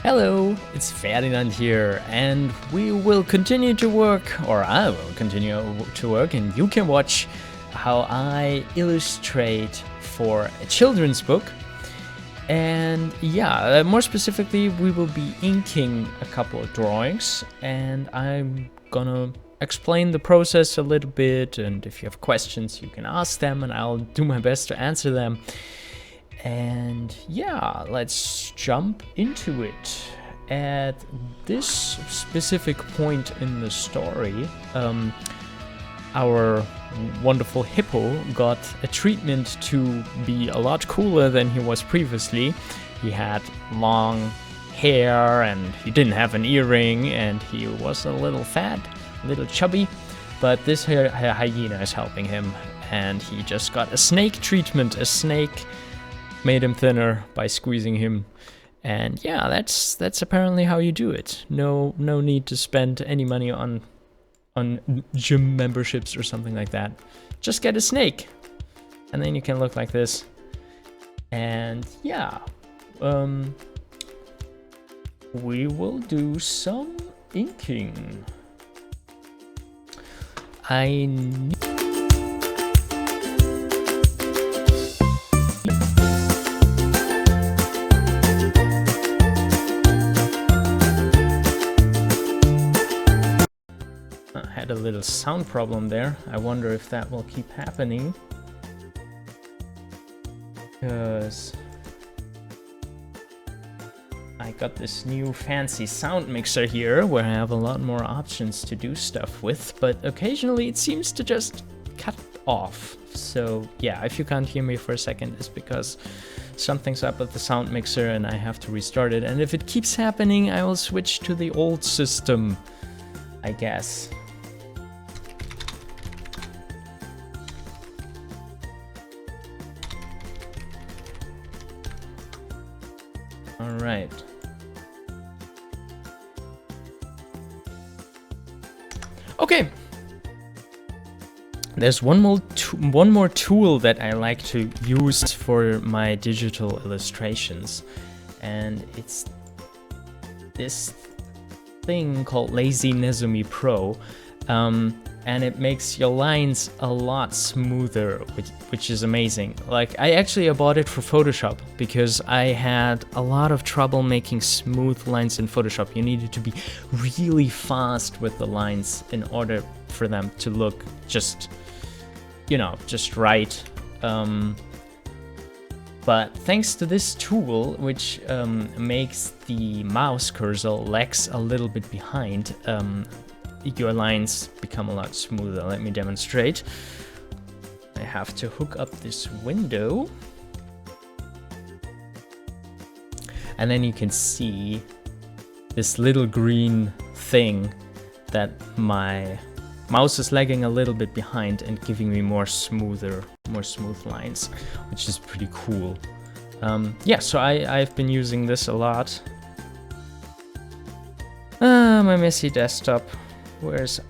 Hello, it's Ferdinand here, and we will continue to work, or I will continue to work, and you can watch how I illustrate for a children's book. And yeah, more specifically, we will be inking a couple of drawings, and I'm gonna explain the process a little bit, and if you have questions, you can ask them, and I'll do my best to answer them. And yeah, let's jump into it. At this specific point in the story, our wonderful hippo got a treatment to be a lot cooler than he was previously. He had long hair and he didn't have an earring and he was a little fat, a little chubby, but this hyena is helping him, and he just got a snake treatment. A snake made him thinner by squeezing him, and yeah, that's apparently how you do it. No need to spend any money on gym memberships or something like that. Just get a snake, and then you can look like this. And yeah, we will do some inking. Had a little sound problem there. I wonder if that will keep happening, because I got this new fancy sound mixer here where I have a lot more options to do stuff with, but occasionally it seems to just cut off. So yeah, if you can't hear me for a second, it's because something's up with the sound mixer and I have to restart it. And if it keeps happening, I will switch to the old system, I guess. All right. Okay. There's one more tool that I like to use for my digital illustrations, and it's this thing called Lazy Nezumi Pro. And it makes your lines a lot smoother, which is amazing. Like, I bought it for Photoshop because I had a lot of trouble making smooth lines in Photoshop. You needed to be really fast with the lines in order for them to look just right. But thanks to this tool, which makes the mouse cursor lags a little bit behind, your lines become a lot smoother. Let me demonstrate. I have to hook up this window, and then you can see this little green thing that my mouse is lagging a little bit behind and giving me more smooth lines, which is pretty cool. Yeah, so I've been using this a lot. My messy desktop. Where's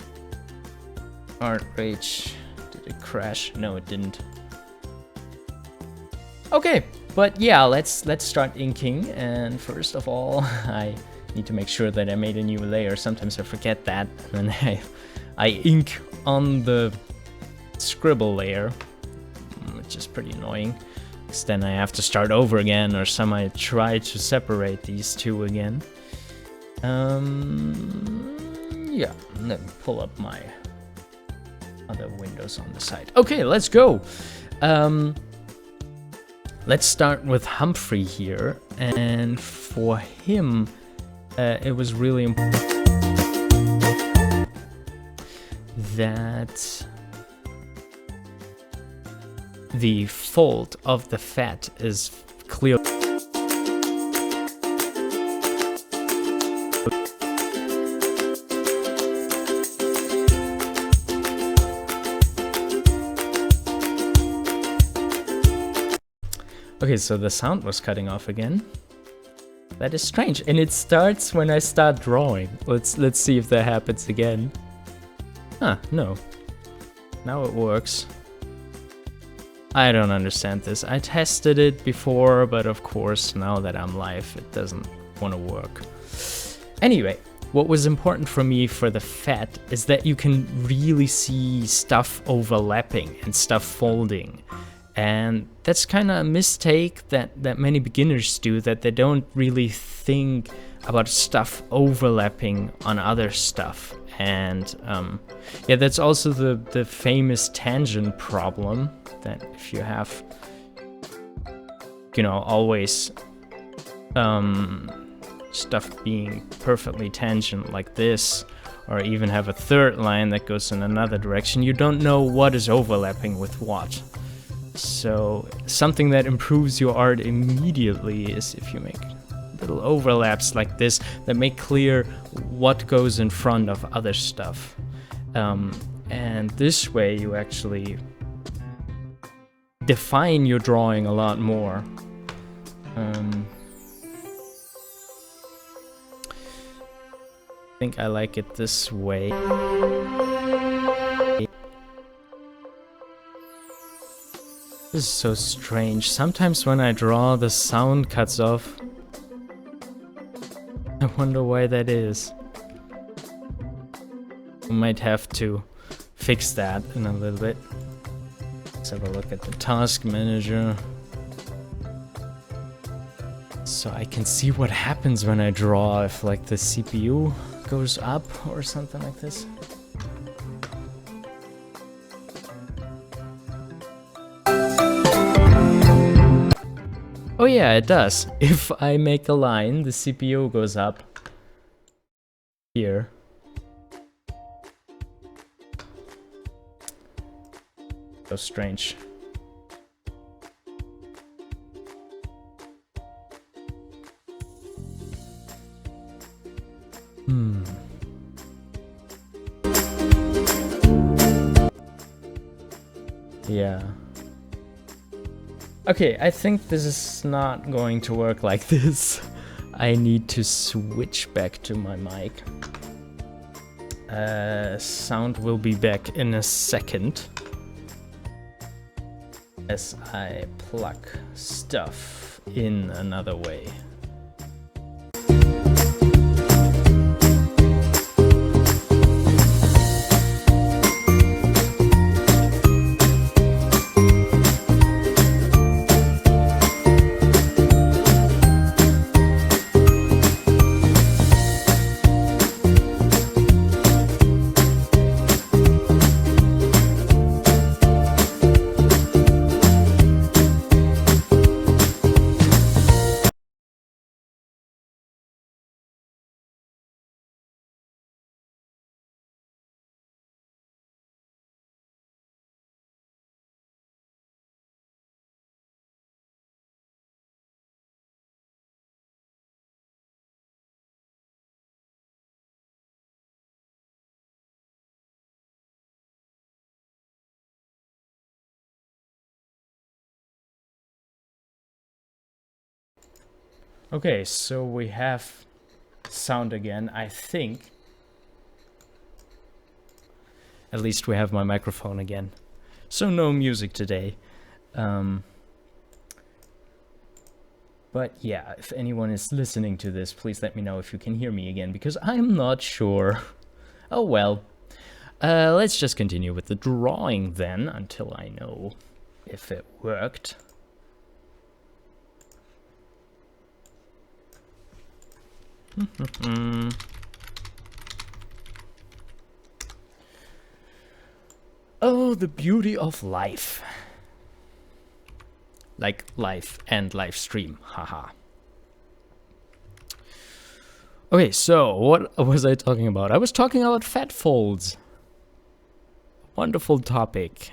Art Rage? Did it crash? No, it didn't. Okay, but yeah, let's start inking. And first of all, I need to make sure that I made a new layer. Sometimes I forget that, and then I ink on the scribble layer, which is pretty annoying, because then I have to start over again, or I try to separate these two again. Yeah, let me pull up my other windows on the side. Okay, let's go. Let's start with Humphrey here, and for him, it was really important that the fold of the fat is clear. Okay, so the sound was cutting off again. That is strange, and it starts when I start drawing. Let's see if that happens again. Huh, no. Now it works. I don't understand this. I tested it before, but of course, now that I'm live, it doesn't want to work. Anyway, what was important for me for the fat is that you can really see stuff overlapping and stuff folding. And that's kind of a mistake that many beginners do, that they don't really think about stuff overlapping on other stuff. And yeah, that's also the famous tangent problem, that if you have, you know, always stuff being perfectly tangent like this, or even have a third line that goes in another direction, you don't know what is overlapping with what. So something that improves your art immediately is if you make little overlaps like this that make clear what goes in front of other stuff. And this way you actually define your drawing a lot more. I think I like it this way. This is so strange. Sometimes when I draw, the sound cuts off. I wonder why that is. I might have to fix that in a little bit. Let's have a look at the task manager, so I can see what happens when I draw, if like the CPU goes up or something like this. Oh yeah, it does. If I make a line, the CPU goes up here. So strange. Yeah. Okay, I think this is not going to work like this. I need to switch back to my mic. Sound will be back in a second as I plug stuff in another way. Okay, so we have sound again, I think. At least we have my microphone again. So no music today. But yeah, if anyone is listening to this, please let me know if you can hear me again, because I'm not sure. Oh well. Let's just continue with the drawing then, until I know if it worked. Oh, the beauty of life. Like life and live stream, haha. Okay, so what was I talking about? I was talking about fat folds. Wonderful topic.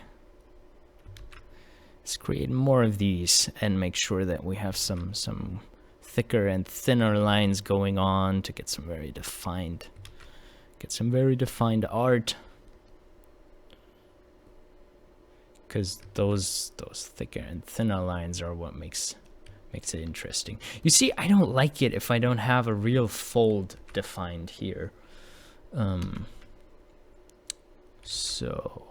Let's create more of these and make sure that we have some thicker and thinner lines going on to get some very defined art. Because those thicker and thinner lines are what makes it interesting. You see, I don't like it if I don't have a real fold defined here. So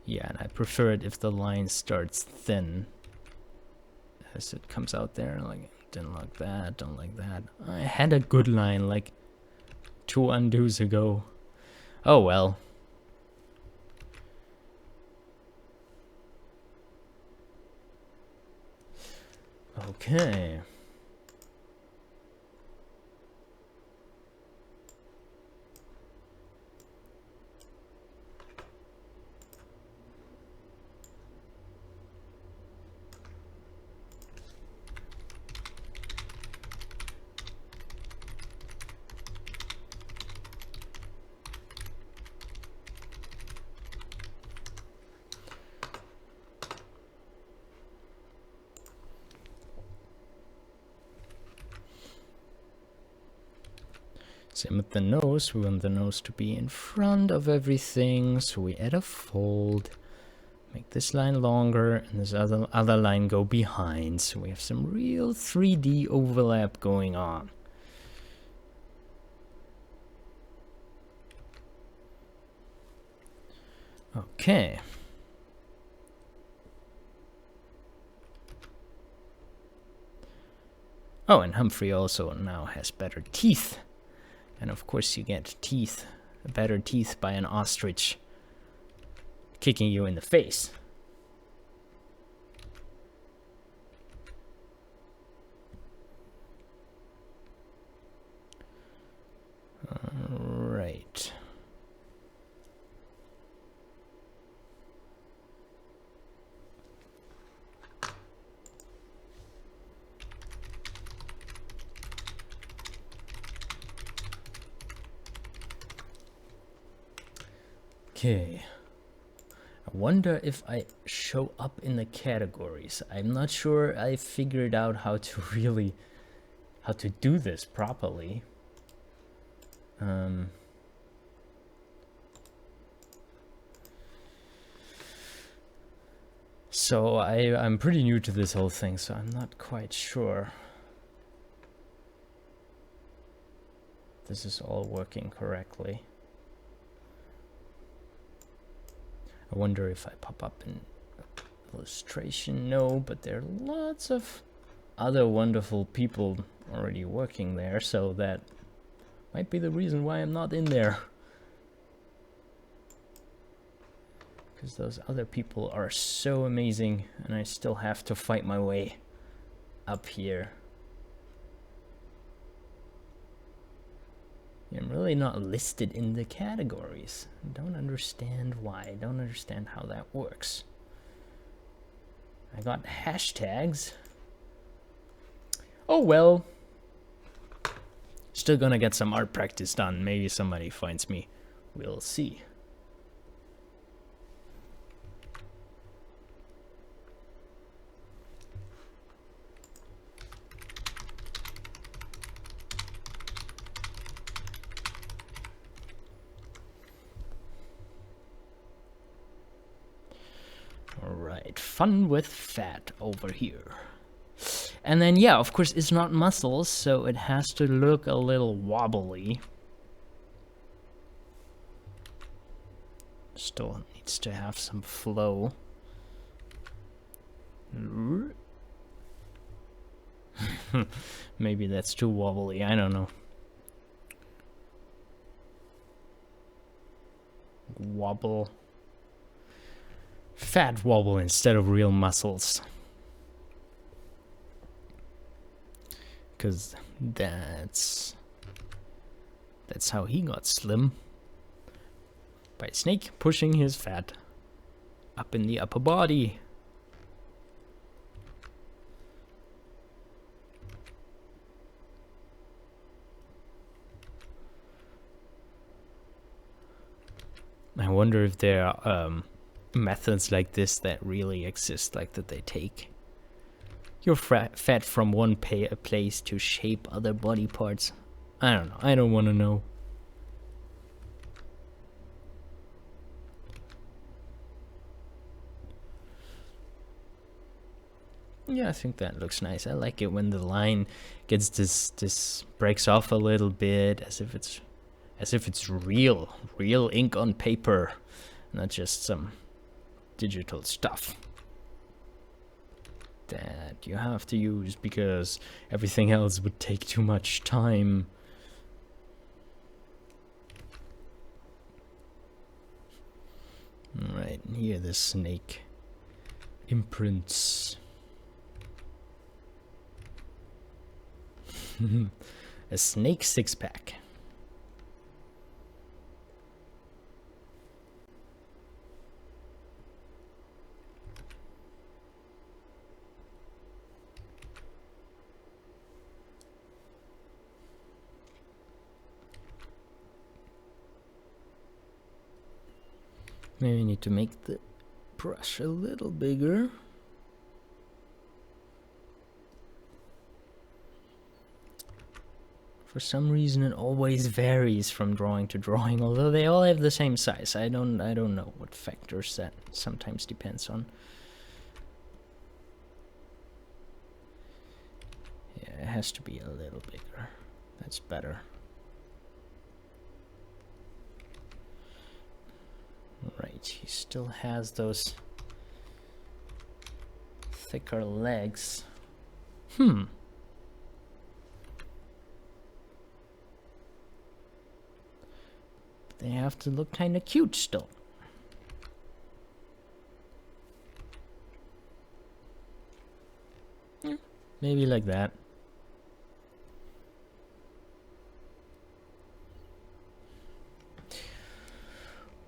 yeah, and I prefer it if the line starts thin, as it comes out there like Didn't like that, don't like that. I had a good line like 2 undos ago. Oh well. Okay. Same with the nose. We want the nose to be in front of everything, so we add a fold. Make this line longer and this other line go behind, so we have some real 3D overlap going on. Okay. Oh, and Humphrey also now has better teeth. And of course you get teeth, better teeth by an ostrich kicking you in the face. Right. Okay. I wonder if I show up in the categories. I'm not sure I figured out how to do this properly. So I'm pretty new to this whole thing, so I'm not quite sure this is all working correctly. I wonder if I pop up in illustration. No, but there are lots of other wonderful people already working there, so that might be the reason why I'm not in there. Because those other people are so amazing, and I still have to fight my way up here. I'm really not listed in the categories. I don't understand why. I don't understand how that works. I got hashtags. Oh well. Still gonna get some art practice done. Maybe somebody finds me. We'll see. Alright, fun with fat over here. And then, yeah, of course, it's not muscles, so it has to look a little wobbly. Still needs to have some flow. Maybe that's too wobbly, I don't know. Wobble. Fat wobble instead of real muscles. Because that's how he got slim. By Snake pushing his fat up in the upper body. I wonder if there are methods like this that really exist, like that they take your fat from one place to shape other body parts. I don't know. I don't want to know. Yeah, I think that looks nice. I like it when the line gets this breaks off a little bit, as if it's real ink on paper, not just some digital stuff. that you have to use because everything else would take too much time. Alright, here the snake imprints. A snake six-pack. Maybe need to make the brush a little bigger. For some reason it always varies from drawing to drawing, although they all have the same size. I don't know what factors that sometimes depends on. Yeah, it has to be a little bigger. That's better. Right, he still has those thicker legs. They have to look kind of cute still. Yeah, maybe like that.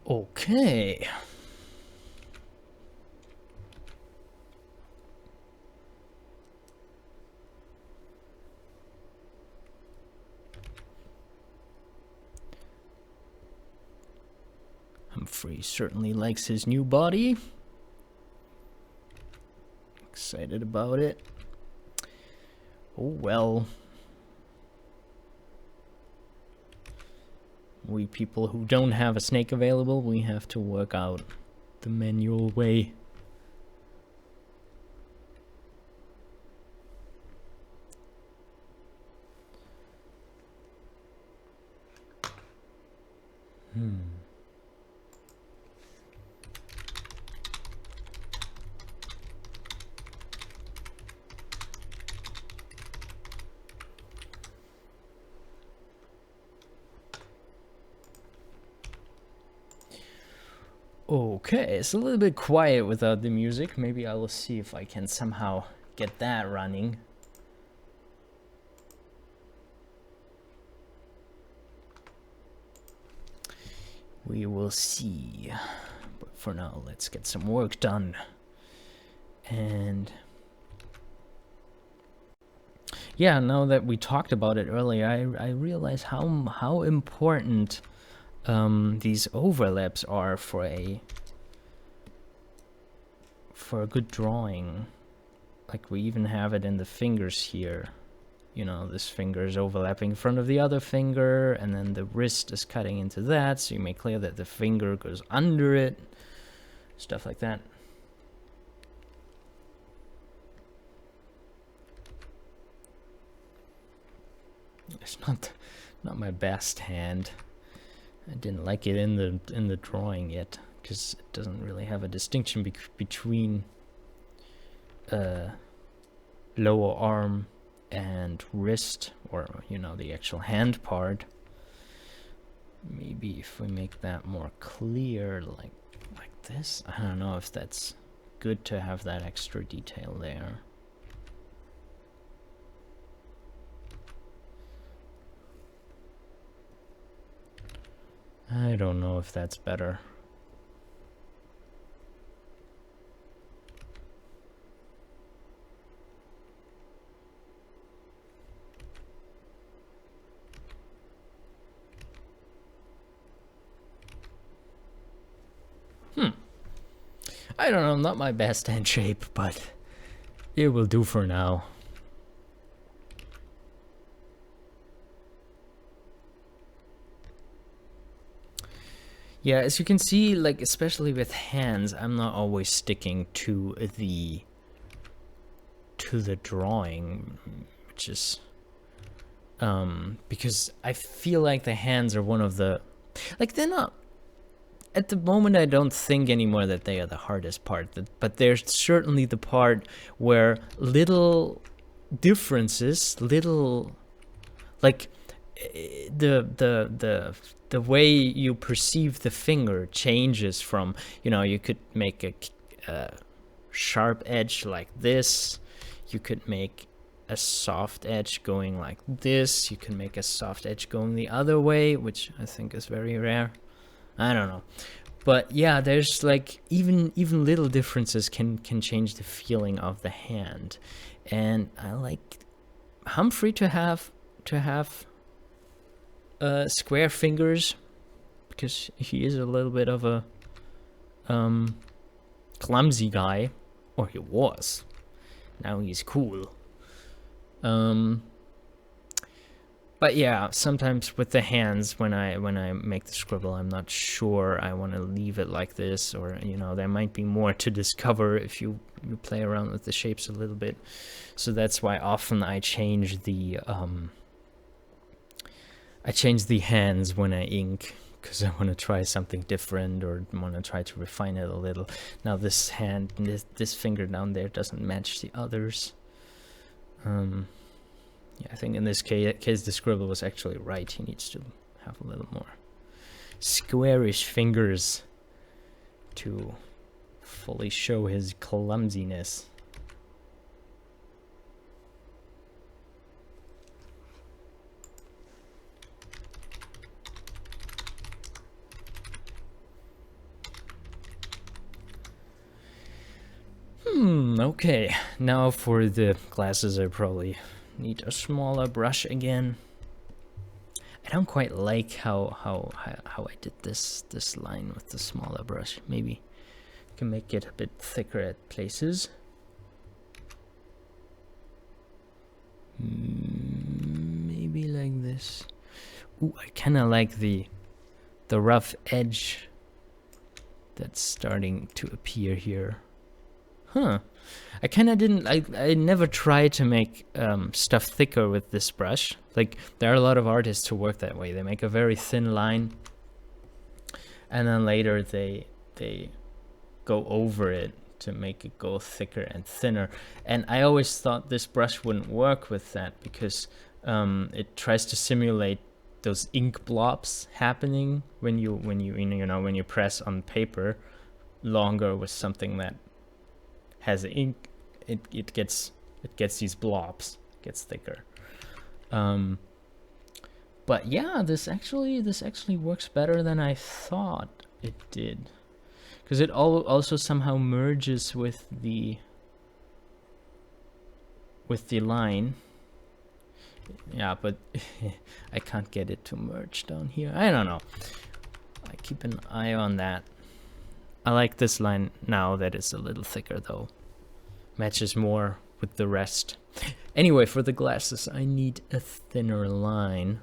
Okay. Humphrey certainly likes his new body. Excited about it. Oh well. We people who don't have a snake available, we have to work out the manual way. Okay, it's a little bit quiet without the music. Maybe I will see if I can somehow get that running. We will see. But for now, let's get some work done. And yeah, now that we talked about it earlier, I realize how important these overlaps are for a good drawing. Like we even have it in the fingers here. You know, this finger is overlapping in front of the other finger, and then the wrist is cutting into that, so you make clear that the finger goes under it. Stuff like that. It's not my best hand. I didn't like it in the drawing yet, because it doesn't really have a distinction between lower arm and wrist, or you know, the actual hand part. Maybe if we make that more clear, like this. I don't know if that's good to have that extra detail there. I don't know if that's better. I don't know, not my best hand shape, but it will do for now. Yeah, as you can see, like especially with hands, I'm not always sticking to the drawing, which is because I feel like the hands are one of the, like, they're not, at the moment I don't think anymore that they are the hardest part, but they're certainly the part where little differences, little, like the way you perceive the finger changes from, you know, you could make a sharp edge like this, you could make a soft edge going like this, you can make a soft edge going the other way, which I think is very rare. I don't know, but yeah, there's like even little differences can change the feeling of the hand. And I like Humphrey to have square fingers, because he is a little bit of a clumsy guy, or he was. Now he's cool. But yeah, sometimes with the hands, when I make the scribble, I'm not sure I want to leave it like this, or, you know, there might be more to discover if you play around with the shapes a little bit. So that's why often I change the hands when I ink, because I want to try something different, or want to try to refine it a little. Now this hand, this finger down there doesn't match the others. Yeah, I think in this case the scribble was actually right. He needs to have a little more squarish fingers to fully show his clumsiness. Okay, now for the glasses, I probably need a smaller brush again. I don't quite like how I did this line with the smaller brush. Maybe I can make it a bit thicker at places. Maybe like this. Ooh, I kind of like the rough edge that's starting to appear here. Huh. I kind of didn't, I never tried to make stuff thicker with this brush. Like, there are a lot of artists who work that way. They make a very thin line, and then later they go over it to make it go thicker and thinner. And I always thought this brush wouldn't work with that, because it tries to simulate those ink blobs happening when you press on paper longer with something that has ink. It gets these blobs, gets thicker. But yeah, this actually works better than I thought it did, because it also somehow merges with the line. Yeah, but I can't get it to merge down here. I don't know. I keep an eye on that. I like this line now that it's a little thicker though. Matches more with the rest. Anyway, for the glasses, I need a thinner line.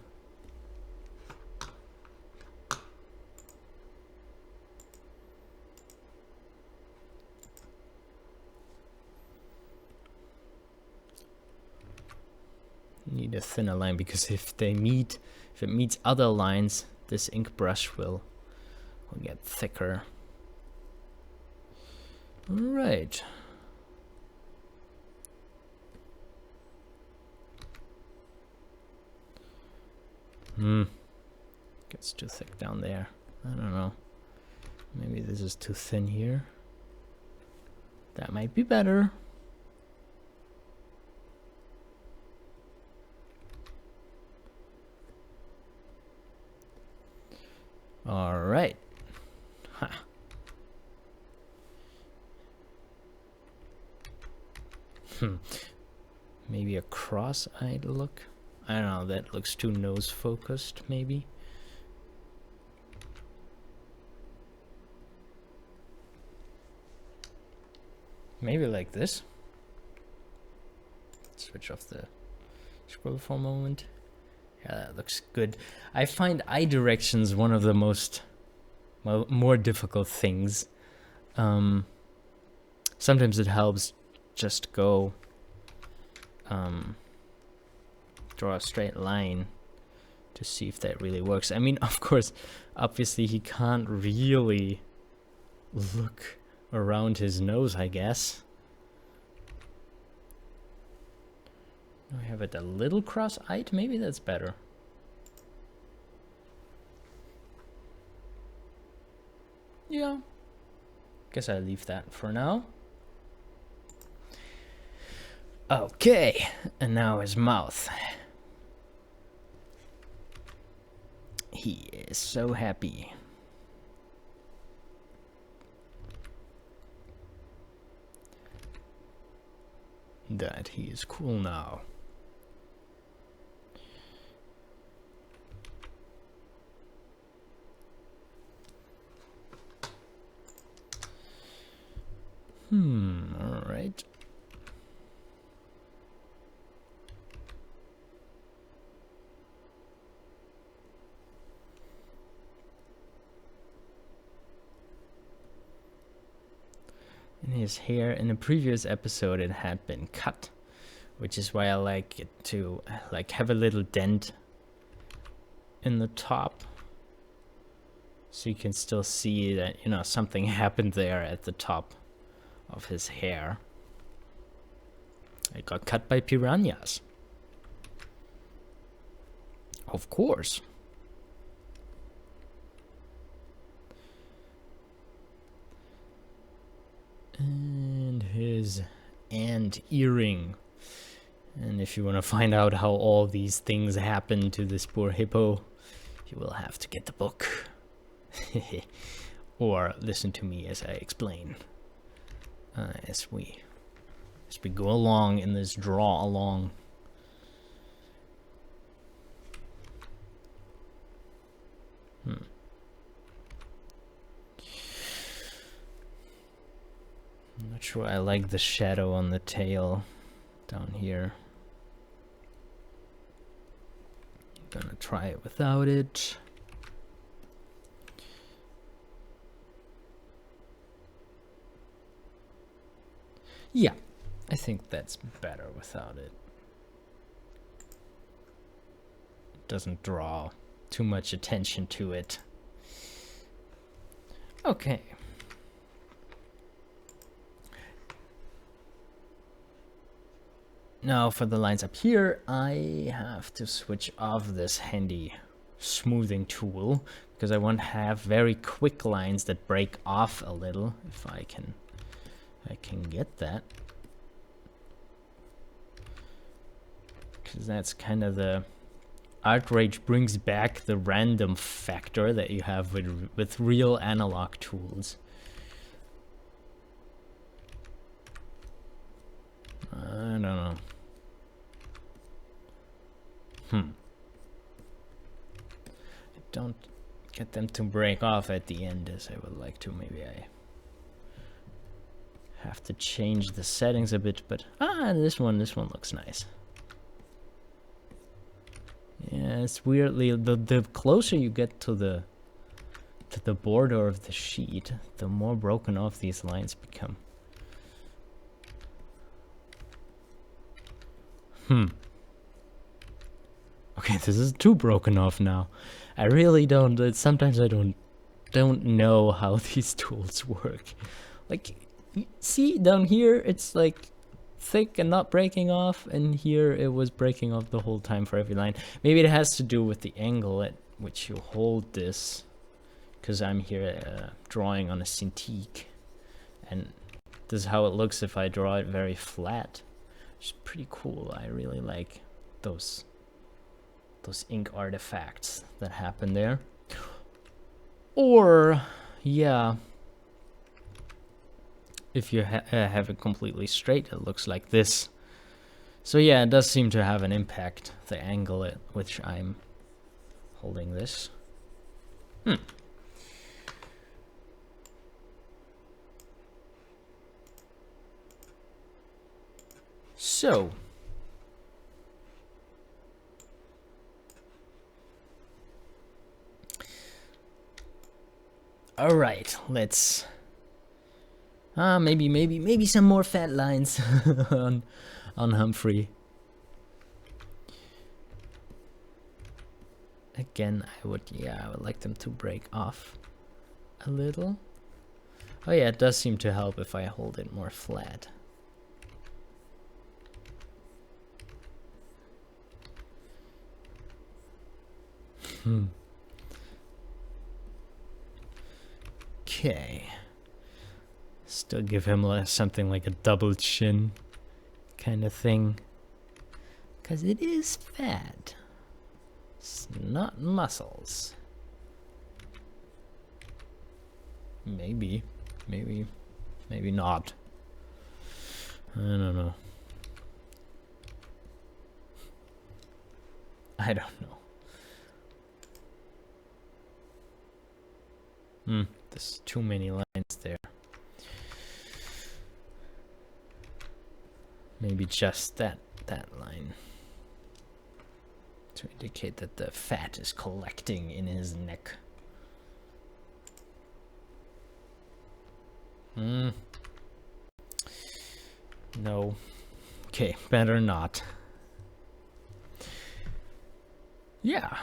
Need a thinner line, because if it meets other lines, this ink brush will get thicker. All right. Gets too thick down there. I don't know. Maybe this is too thin here. That might be better. All right. Huh. Maybe a cross-eyed look. I don't know, that looks too nose focused, maybe. Maybe like this. Switch off the scroll for a moment. Yeah, that looks good. I find eye directions one of the more difficult things. Sometimes it helps just draw a straight line to see if that really works. I mean, of course, obviously he can't really look around his nose, I guess. I have it a little cross-eyed, maybe that's better. Yeah, guess I'll leave that for now. Okay, and now his mouth. He is so happy. That he is cool now. All right. And his hair, in a previous episode, it had been cut, which is why I like it to like have a little dent in the top, so you can still see that, you know, something happened there at the top of his hair. It got cut by piranhas. Of course. And his ant earring. And if you want to find out how all these things happen to this poor hippo, you will have to get the book. Or listen to me as I explain. As we go along in this draw along. I'm not sure I like the shadow on the tail down here. I'm gonna try it without it. Yeah, I think that's better without it. It doesn't draw too much attention to it. Okay. Now for the lines up here, I have to switch off this handy smoothing tool because I want to have very quick lines that break off a little, if I can get that. Because that's kind of the... Artrage brings back the random factor that you have with real analog tools. I don't know. I don't get them to break off at the end as I would like to. Maybe I have to change the settings a bit, but this one looks nice. Yeah, it's weirdly the closer you get to the border of the sheet, the more broken off these lines become. Okay, this is too broken off now. I really don't. Sometimes I don't know how these tools work. Like, see down here, it's like thick and not breaking off, and here it was breaking off the whole time for every line. Maybe it has to do with the angle at which you hold this, because I'm here drawing on a Cintiq, and this is how it looks if I draw it very flat. It's pretty cool. I really like those ink artifacts that happen there. Or, yeah, if you have it completely straight, it looks like this. So yeah, it does seem to have an impact, the angle at which I'm holding this. So, all right, let's maybe some more fat lines on Humphrey. Again, I would like them to break off a little. Oh yeah, it does seem to help if I hold it more flat. Okay. Still give him something like a double chin kind of thing. Because it is fat. It's not muscles. Maybe not. I don't know. I don't know. There's too many lines there. Maybe just that line to indicate that the fat is collecting in his neck. No. Okay, better not. Yeah.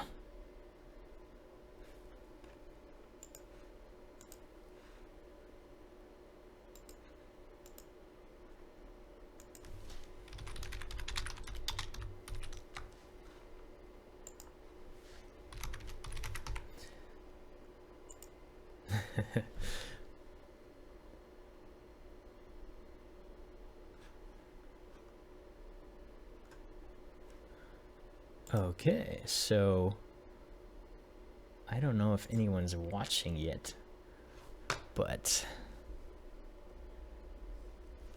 Okay, so I don't know if anyone's watching yet, but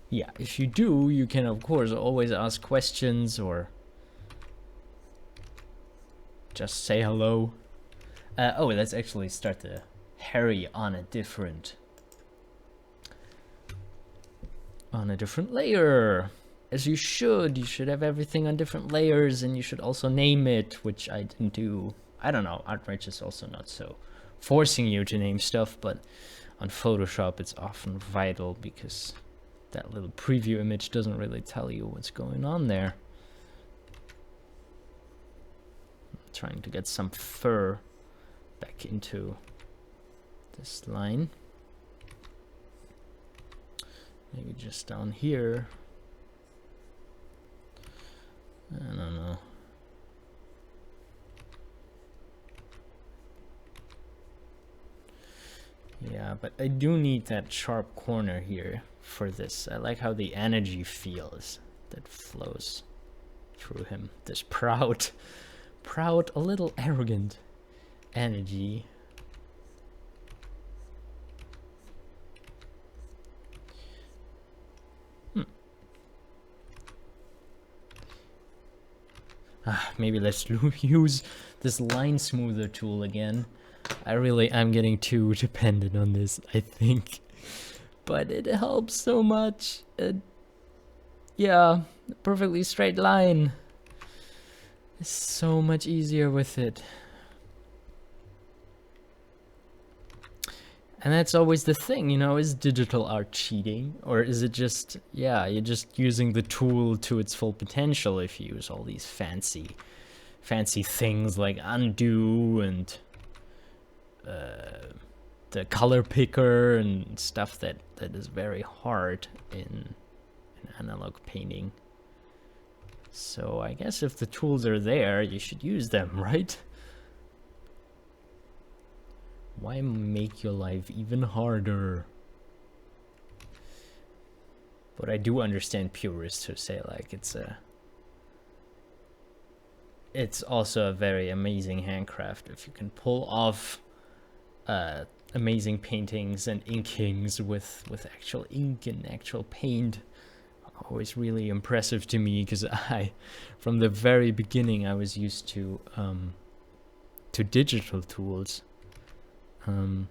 yeah, if you do, you can of course always ask questions or just say hello. Oh, let's actually start the Harry on a different layer. As you should have everything on different layers, and you should also name it, which I didn't do. I don't know, Artwrench is also not so forcing you to name stuff, but on Photoshop it's often vital because that little preview image doesn't really tell you what's going on there. I'm trying to get some fur back into this line. Maybe just down here. I don't know. Yeah, but I do need that sharp corner here for this. I like how the energy feels that flows through him. This proud, a little arrogant energy. Maybe let's use this line smoother tool again. I'm getting too dependent on this, I think. But it helps so much. Yeah, perfectly straight line. It's so much easier with it. And that's always the thing, you know, is digital art cheating? Or is it just, yeah, you're just using the tool to its full potential if you use all these fancy things like undo and the color picker and stuff that is very hard in analog painting. So I guess if the tools are there, you should use them, right? Why make your life even harder? But I do understand purists who say like it's also a very amazing handcraft if you can pull off amazing paintings and inkings with actual ink and actual paint. Always really impressive to me because from the very beginning I was used to digital tools. And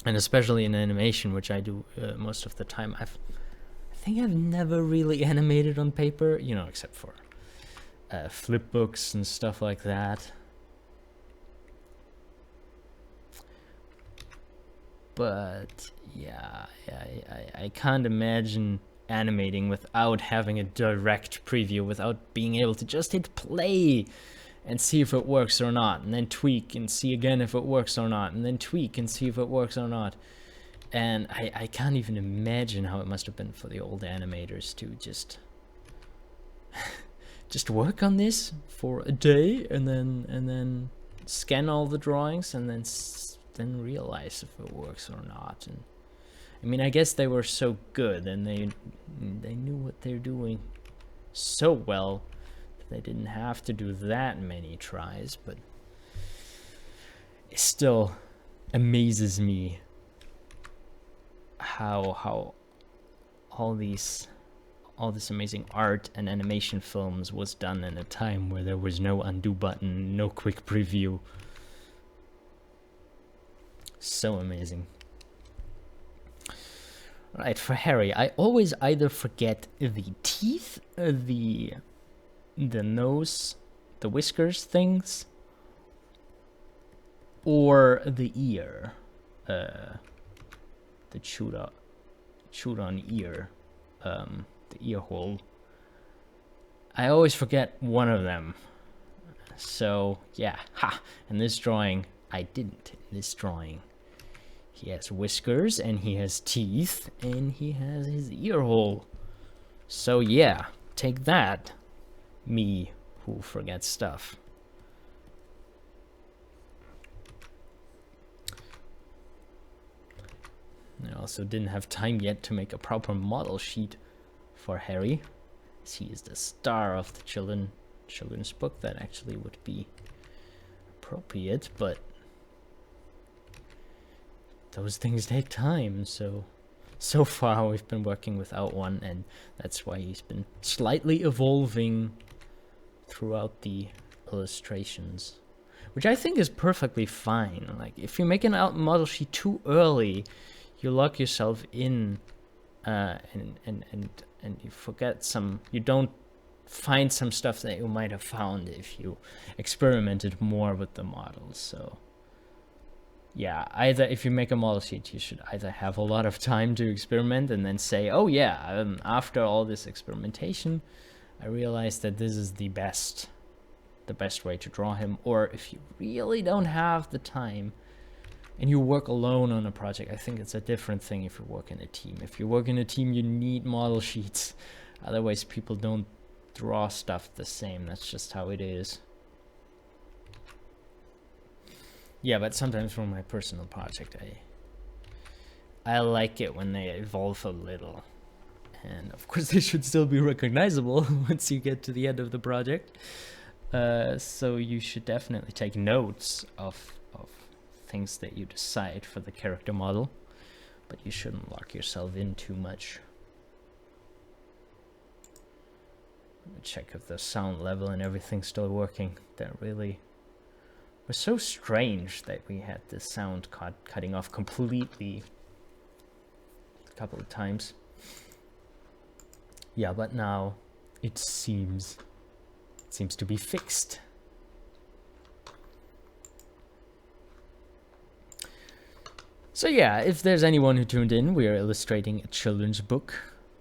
especially in animation, which I do most of the time. I think I've never really animated on paper, you know, except for flip books and stuff like that. But yeah, I can't imagine animating without having a direct preview, without being able to just hit play and see if it works or not, and then tweak and see again if it works or not, and then tweak and see if it works or not. And I can't even imagine how it must have been for the old animators to just work on this for a day and then scan all the drawings and then realize if it works or not. And I mean, I guess they were so good and they knew what they're doing so well that they didn't have to do that many tries, but it still amazes me how all this amazing art and animation films was done in a time where there was no undo button, no quick preview. So amazing. Right, for Harry, I always either forget the teeth, the nose, the whiskers things, or the ear, the chewed on ear, the ear hole. I always forget one of them. So yeah, in this drawing, I didn't. In this drawing, he has whiskers and he has teeth and he has his ear hole. So yeah, take that, me who forgets stuff. I also didn't have time yet to make a proper model sheet for Harry, as he is the star of the children's book. That actually would be appropriate, but those things take time, so far we've been working without one, and that's why he's been slightly evolving throughout the illustrations, which I think is perfectly fine. Like, if you make an model sheet too early, you lock yourself in, and you forget you don't find some stuff that you might have found if you experimented more with the models. So yeah, either if you make a model sheet, you should either have a lot of time to experiment and then say, oh yeah, after all this experimentation, I realized that this is the best way to draw him. Or if you really don't have the time and you work alone on a project, I think it's a different thing if you work in a team. If you work in a team, you need model sheets. Otherwise, people don't draw stuff the same. That's just how it is. Yeah, but sometimes for my personal project, I like it when they evolve a little. And of course, they should still be recognizable once you get to the end of the project. So you should definitely take notes of things that you decide for the character model, but you shouldn't lock yourself in too much. Let me check if the sound level and everything's still working. That really was so strange that we had the sound cutting off completely a couple of times. Yeah, but now it seems to be fixed. So yeah, if there's anyone who tuned in, we are illustrating a children's book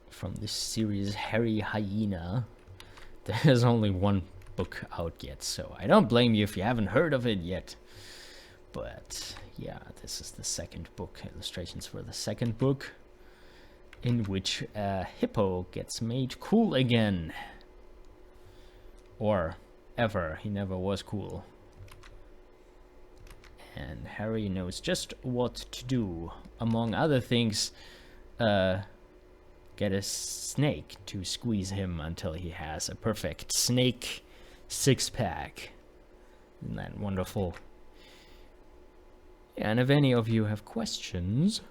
from this series, Harry Hyena. There's only one book out yet, so I don't blame you if you haven't heard of it yet. But yeah, this is the second book, illustrations for the second book, in which a hippo gets made cool again. Or ever, he never was cool. And Harry knows just what to do. Among other things, get a snake to squeeze him until he has a perfect snake six-pack. Isn't that wonderful? And if any of you have questions,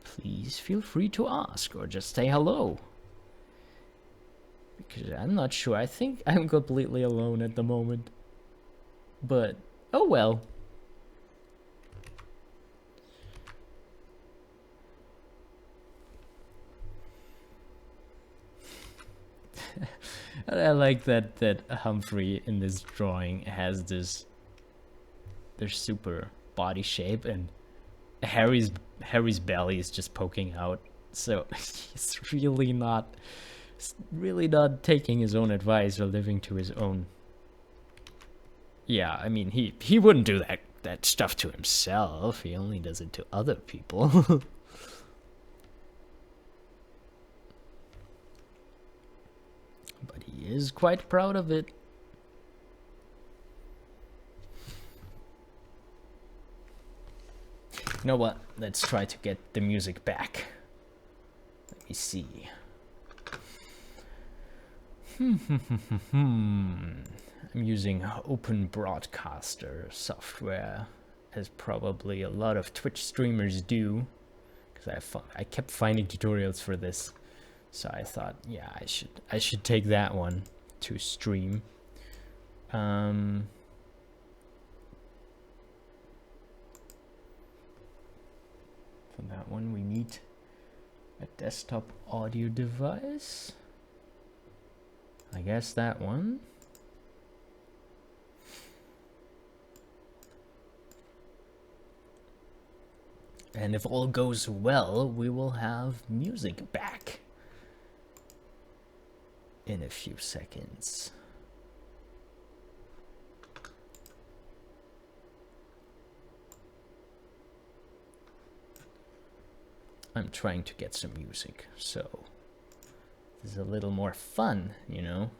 please feel free to ask or just say hello. Because I'm not sure. I think I'm completely alone at the moment. But oh well. I like that Humphrey in this drawing has their super body shape, and Harry's belly is just poking out. So he's really not taking his own advice or living to his own Yeah, I mean, he wouldn't do that stuff to himself. He only does it to other people. But he is quite proud of it. You know what? Let's try to get the music back. Let me see. I'm using Open Broadcaster software, as probably a lot of Twitch streamers do, because I kept finding tutorials for this, so I thought, yeah, I should take that one to stream. For that one, we need a desktop audio device. I guess that one. And if all goes well, we will have music back in a few seconds. I'm trying to get some music, so this is a little more fun, you know?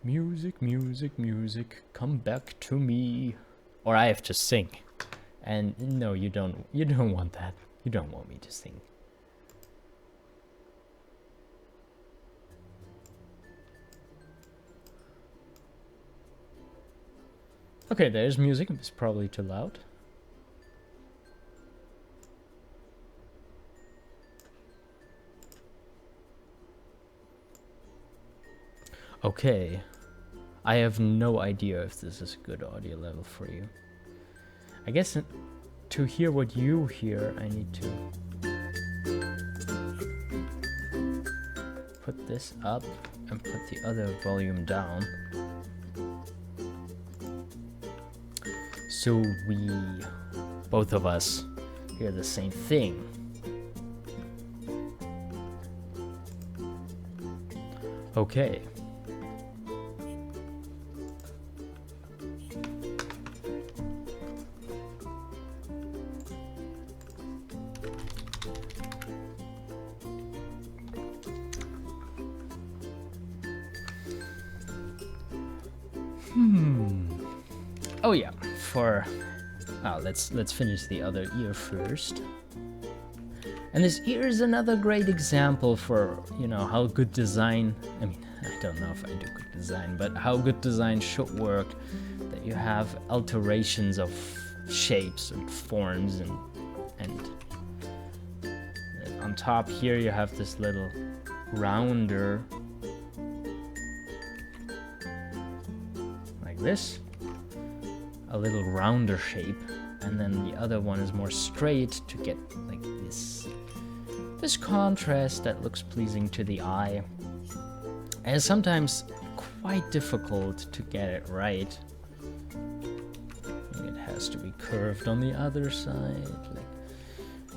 Music, music, music, come back to me. Or I have to sing. And no, you don't want that. You don't want me to sing. Okay, there's music. It's probably too loud. Okay. I have no idea if this is a good audio level for you. I guess to hear what you hear, I need to put this up and put the other volume down. So we, both of us, hear the same thing. Okay. Oh yeah, let's finish the other ear first. And this ear is another great example for, you know, how good design, I mean, I don't know if I do good design, but how good design should work, that you have alterations of shapes and forms and on top here you have this little rounder like this, a little rounder shape, and then the other one is more straight to get like this contrast that looks pleasing to the eye. And it's sometimes quite difficult to get it right. It has to be curved on the other side.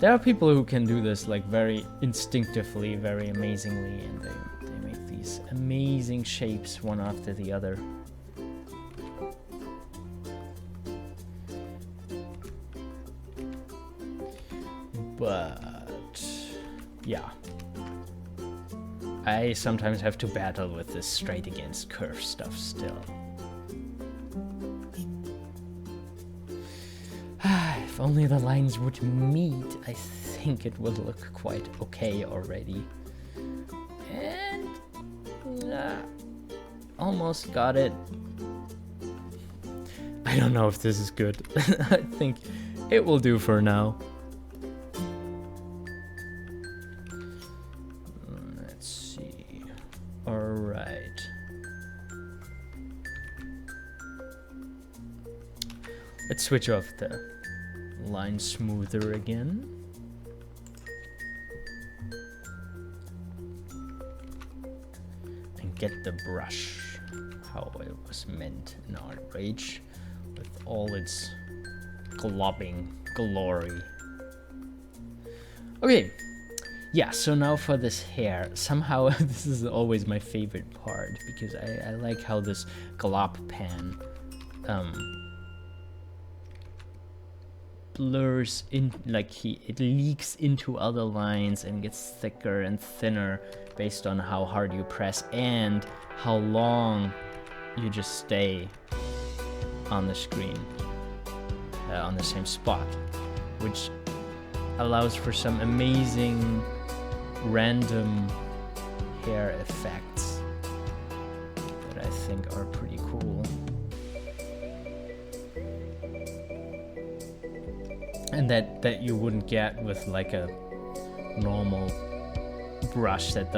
There are people who can do this like very instinctively, very amazingly, and they make these amazing shapes one after the other. But yeah, I sometimes have to battle with this straight against curve stuff still. If only the lines would meet, I think it would look quite okay already. And almost got it. I don't know if this is good. I think it will do for now. Let's see. Alright. Let's switch off the line smoother again. And get the brush how it was meant in Art Rage, with all its globbing glory. Okay, Yeah, so now for this hair. Somehow this is always my favorite part because I like how this glop pan blurs in, like it leaks into other lines and gets thicker and thinner based on how hard you press and how long you just stay on the screen on the same spot, which allows for some amazing random hair effects that I think are pretty cool. And that you wouldn't get with like a normal brush that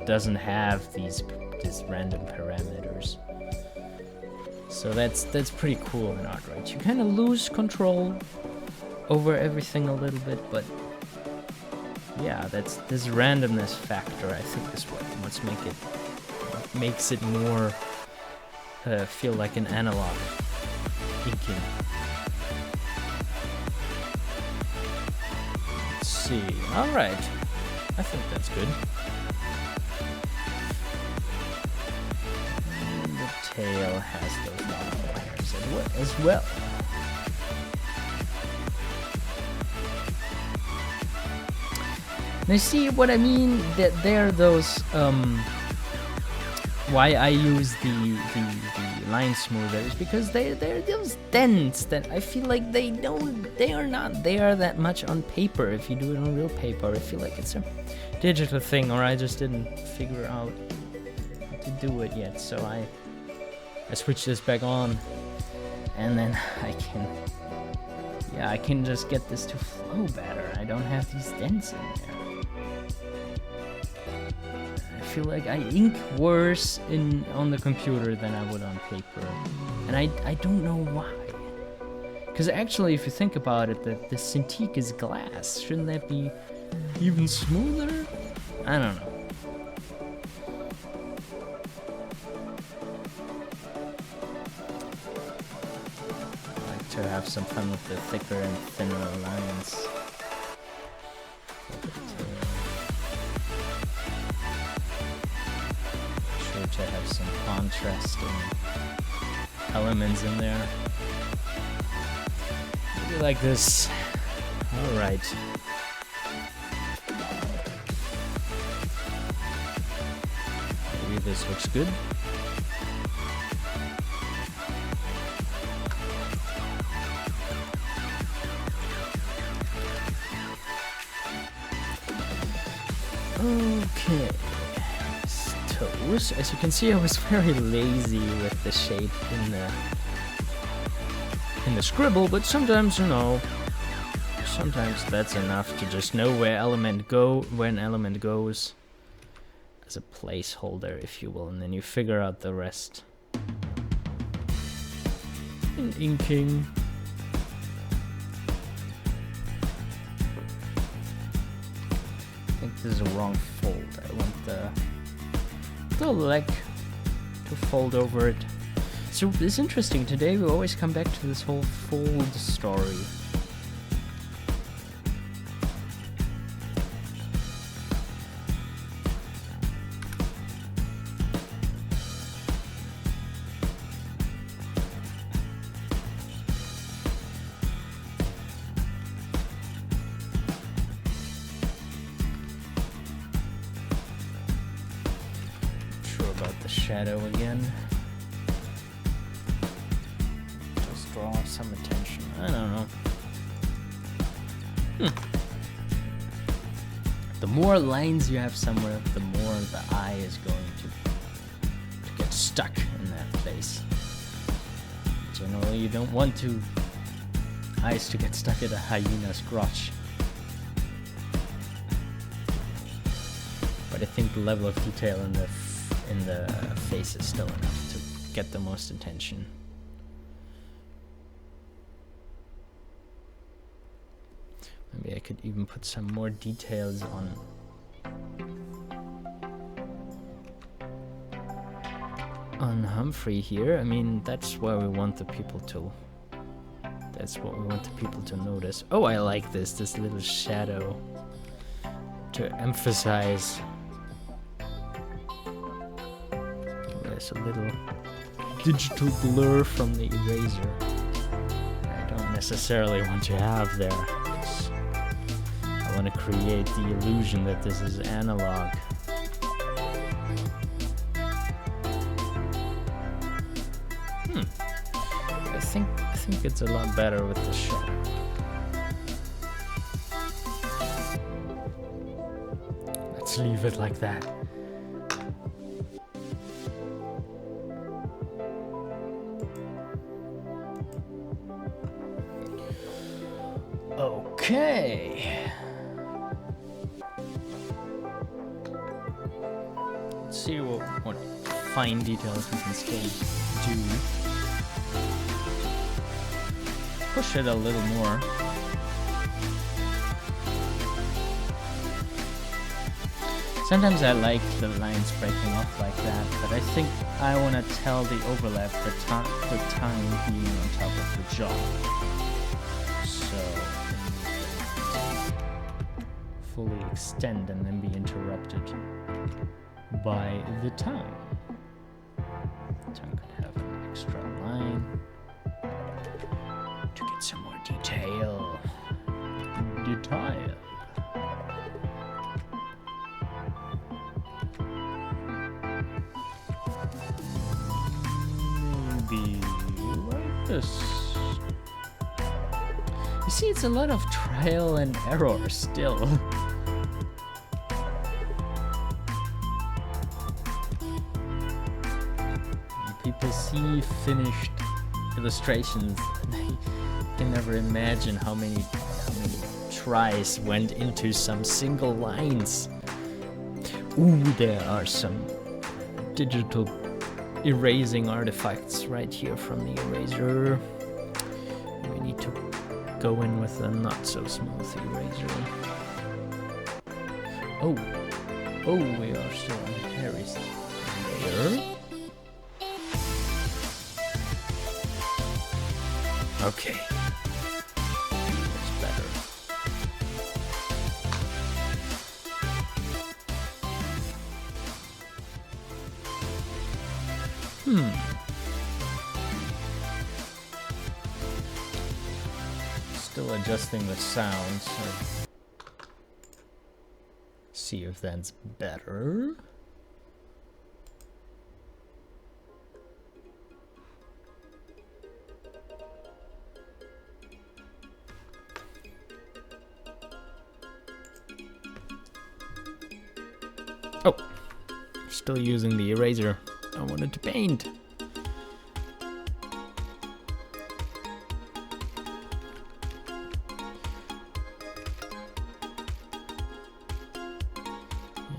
doesn't have these random parameters. So that's pretty cool in Artwright. You kind of lose control over everything a little bit, but yeah, that's this randomness factor I think is what makes it more feel like an analog inking. Let's see. All right, I think that's good. And the tail has those long wires as well. Now see what I mean? That they're those why I use the line smoother is because they're those dents that I feel like they are not there that much on paper. If you do it on real paper, I feel like it's a digital thing, or I just didn't figure out how to do it yet. So I switch this back on, and then I can just get this to flow better. I don't have these dents in there. I feel like I ink worse on the computer than I would on paper, and I don't know why. Because actually, if you think about it, the Cintiq is glass. Shouldn't that be even smoother? I don't know. I like to have some fun with the thicker and thinner lines. To have some contrasting elements in there. Maybe like this. Alright. Maybe this looks good. Okay. Toes. As you can see, I was very lazy with the shape in the scribble, but sometimes, you know, sometimes that's enough to just know where an element goes as a placeholder, if you will, and then you figure out the rest in inking. I think this is a wrong fold. I want the leg to fold over it. So it's interesting, today we always come back to this whole fold story. Shadow again. Just draw some attention. I don't know. The more lines you have somewhere, the more the eye is going to get stuck in that place. Generally, you don't want eyes to get stuck at a hyena's crotch. But I think the level of detail in the face is still enough to get the most attention. Maybe I could even put some more details on Humphrey here. I mean, that's where we want the people to. That's what we want the people to notice. Oh, I like this little shadow to emphasize. There's a little digital blur from the eraser I don't necessarily want to have there. I want to create the illusion that this is analog. I think it's a lot better with the shot. Let's leave it like that. Okay. Let's see what fine details we can still do. Push it a little more. Sometimes I like the lines breaking off like that, but I think I want to tell the overlap, the tongue being on top of the jaw. So, fully extend and then be interrupted by the tongue. The tongue could have an extra line to get some more detail. Maybe like this. You see, it's a lot of trial and error still. When people see finished illustrations, they can never imagine how many tries went into some single lines. Ooh, there are some digital erasing artifacts right here from the eraser. We need to go in with a not so smooth eraser. Oh, we are still on Harry's layer. Okay. That's better. Still adjusting the sound, so see if that's better. Oh, still using the eraser. I wanted to paint.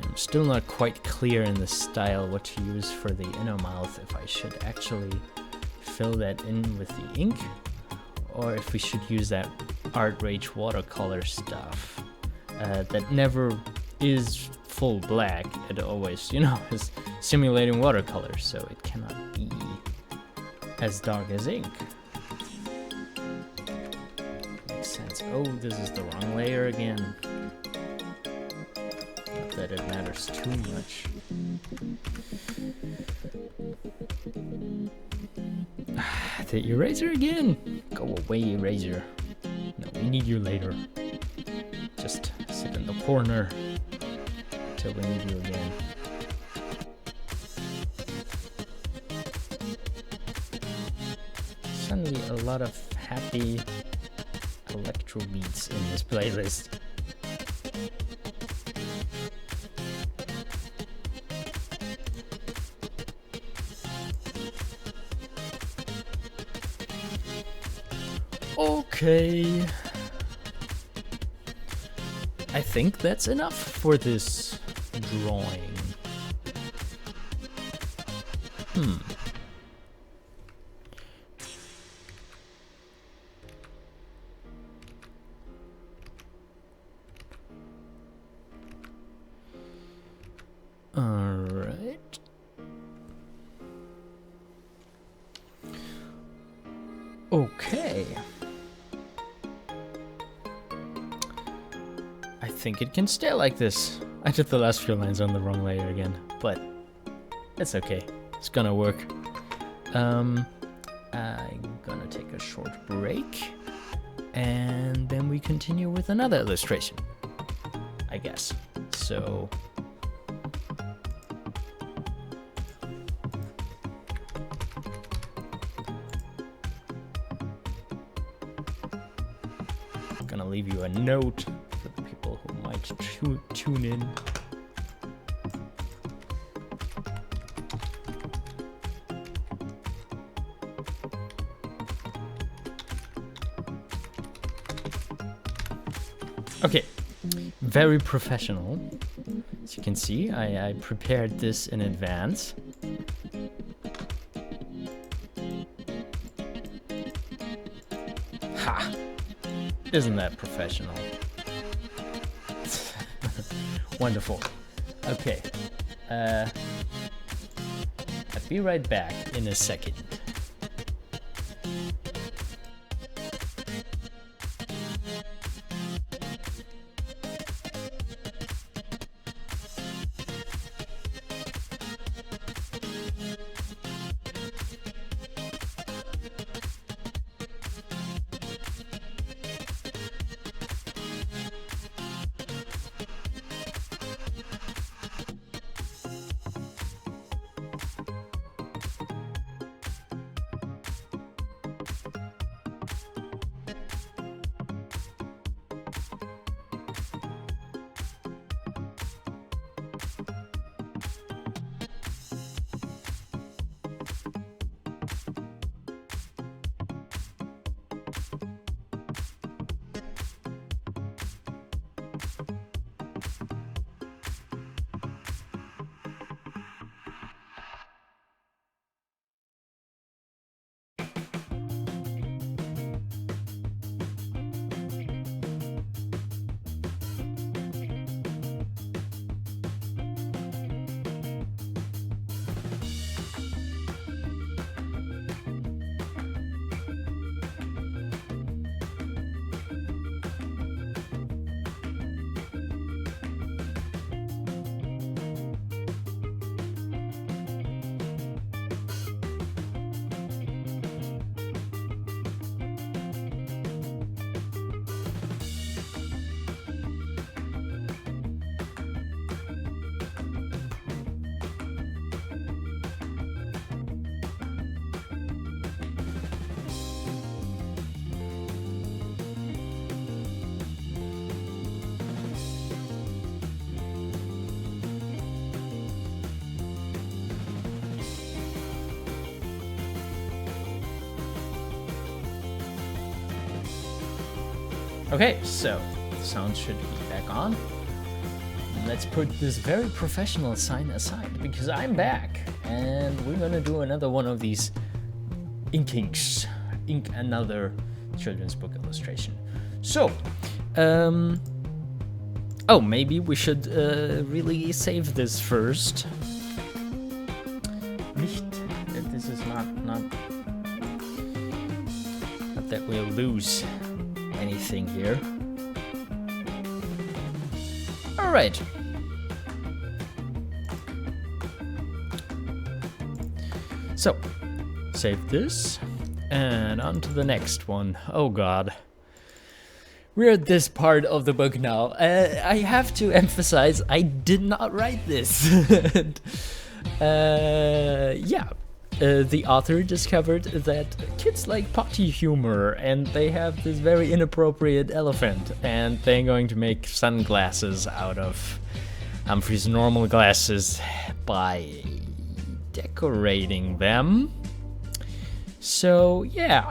I'm still not quite clear in the style what to use for the inner mouth, if I should actually fill that in with the ink, or if we should use that Art Rage watercolor stuff that never is full black. It always, is simulating watercolor, so it cannot be as dark as ink. Makes sense. Oh, this is the wrong layer again. Not that it matters too much. The eraser again! Go away, eraser. No, we need you later. Just sit in the corner till we need you again. Suddenly a lot of happy electro beats in this playlist. Okay. I think that's enough for this drawing. All right. Okay. I think it can stay like this. I did the last few lines on the wrong layer again, but it's okay. It's gonna work. I'm gonna take a short break, and then we continue with another illustration, I guess. So I'm gonna leave you a note for the people who might tune in. Okay, very professional. As you can see, I prepared this in advance. Ha! Isn't that professional? Wonderful. Okay. I'll be right back in a second. Okay, so the sound should be back on. Let's put this very professional sign aside because I'm back and we're gonna do another one of these inkings. Ink another children's book illustration. So, oh, maybe we should really save this first. Nicht, this is not that we'll lose anything here. All right. So, save this and on to the next one. Oh God. We're at this part of the book now. I have to emphasize, I did not write this. Yeah. The author discovered that kids like potty humor and they have this very inappropriate elephant and they're going to make sunglasses out of Humphrey's normal glasses by decorating them. So yeah,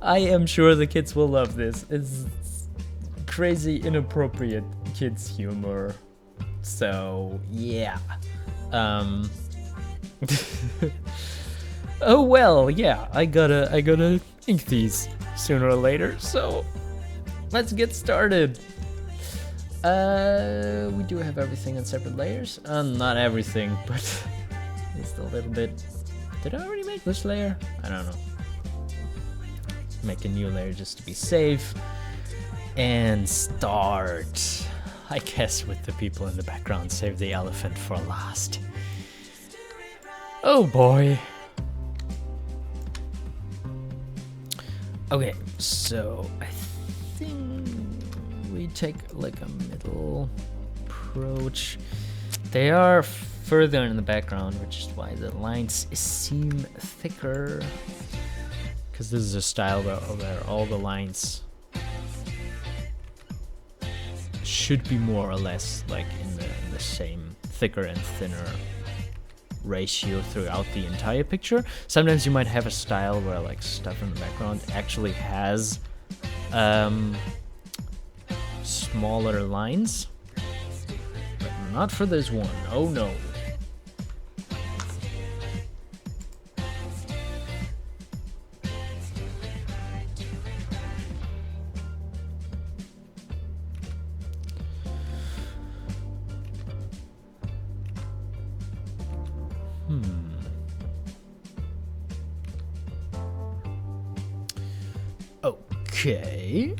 I am sure the kids will love this. It's crazy inappropriate kids humor. So yeah. Oh well, yeah, I gotta ink these sooner or later, so let's get started. We do have everything in separate layers. Not everything, but just a little bit. Did I already make this layer? I don't know. Make a new layer just to be safe. And start. I guess with the people in the background, save the elephant for last. Oh boy. Okay, so I think we take like a middle approach. They are further in the background, which is why the lines seem thicker. Because this is a style where all the lines should be more or less like in the same thicker and thinner ratio throughout the entire picture. Sometimes you might have a style where like stuff in the background actually has smaller lines, but not for this one. Oh no. Okay.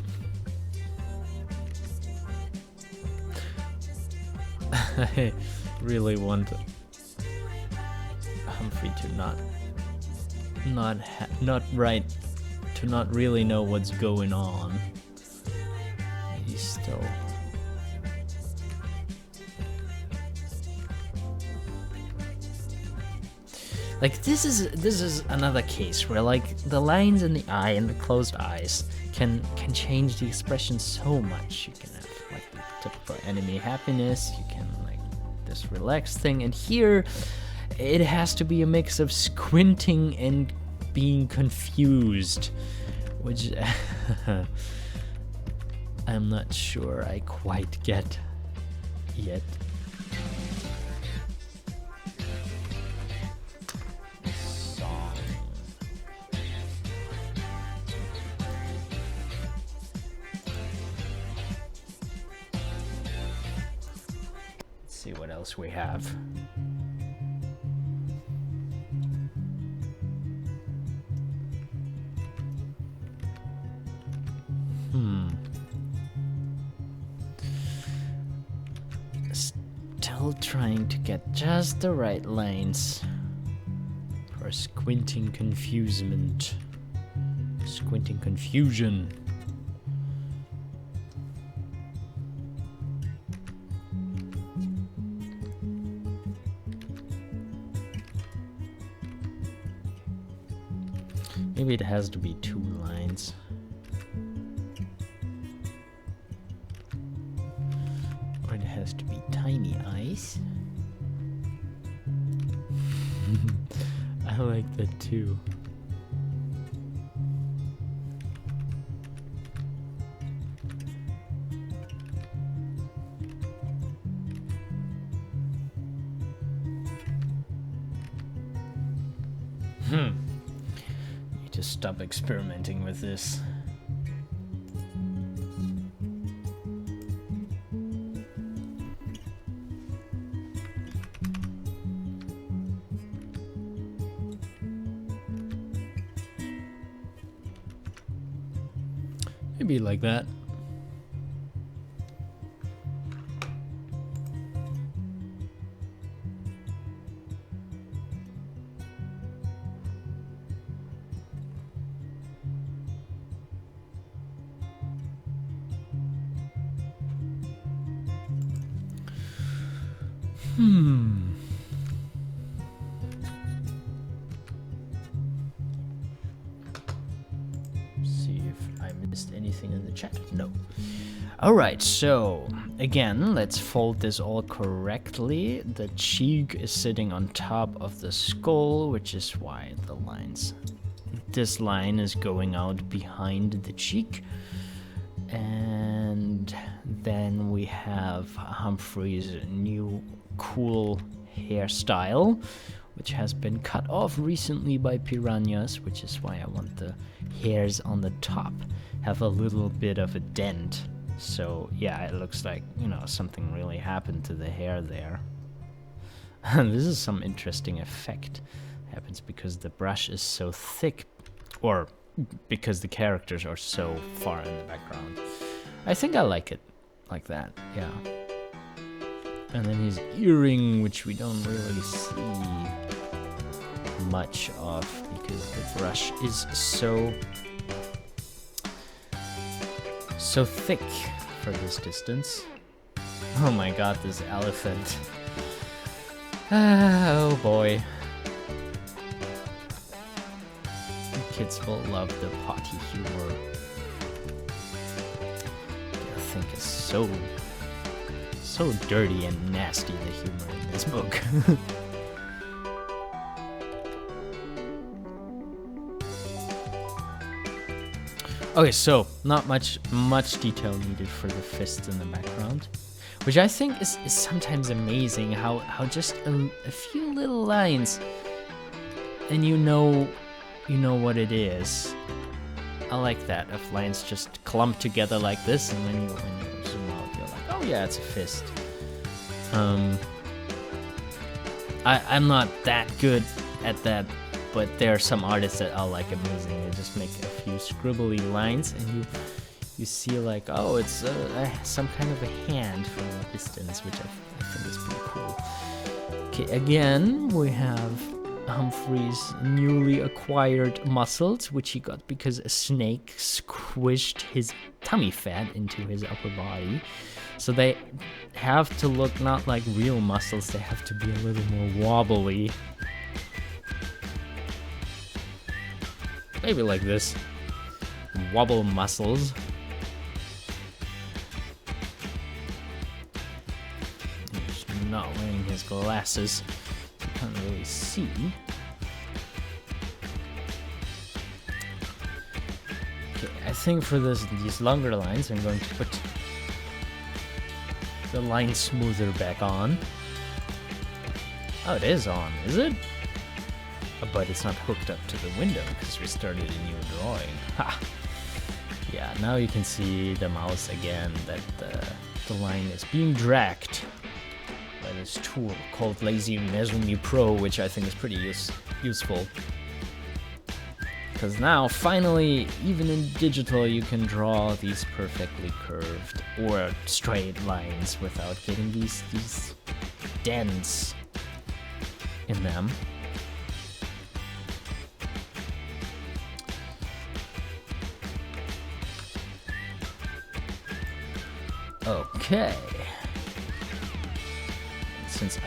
I really want Humphrey to not really know what's going on. He's still like this is another case where like the lines in the eye and the closed eyes can change the expression so much. You can have like the typical anime happiness, you can like this relaxed thing, and here it has to be a mix of squinting and being confused, which I'm not sure I quite get yet. See what else we have. Still trying to get just the right lines for squinting confusement. Squinting confusion. Maybe it has to be 2 lines. Or it has to be tiny eyes. I like that too. To stop experimenting with this. Maybe like that. See if I missed anything in the chat. No. Alright, so again, let's fold this all correctly. The cheek is sitting on top of the skull, which is why the lines. This line is going out behind the cheek. And then we have Humphrey's new cool hairstyle, which has been cut off recently by piranhas, which is why I want the hairs on the top have a little bit of a dent. So yeah, it looks like, you know, something really happened to the hair there. This is some interesting effect. It happens because the brush is so thick, or because the characters are so far in the background. I think I like it like that, yeah. And then his earring, which we don't really see much of because the brush is so thick for this distance. Oh my god, this elephant. Oh boy. Kids will love the potty humor. I think it's so dirty and nasty, the humor in this book. Okay, so not much detail needed for the fists in the background, which I think is sometimes amazing how just a few little lines and you know what it is. I like that, if lines just clump together like this, and when you zoom out, you're like, oh yeah, it's a fist. I'm not that good at that, but there are some artists that are like amazing. They just make a few scribbly lines, and you see like, oh, it's some kind of a hand from a distance, which I think is pretty cool. Okay, again we have Humphrey's newly acquired muscles, which he got because a snake squished his tummy fat into his upper body. So they have to look not like real muscles, they have to be a little more wobbly. Maybe like this. Wobble muscles. He's not wearing his glasses. You can't really see. Okay, I think for these longer lines, I'm going to put the line smoother back on. Oh, it is on, is it? But it's not hooked up to the window because we started a new drawing. Ha! Yeah, now you can see the mouse again, that the line is being dragged by this tool called Lazy Nezumi Pro, which I think is pretty useful. Because now, finally, even in digital, you can draw these perfectly curved or straight lines without getting these dents in them. Okay. Since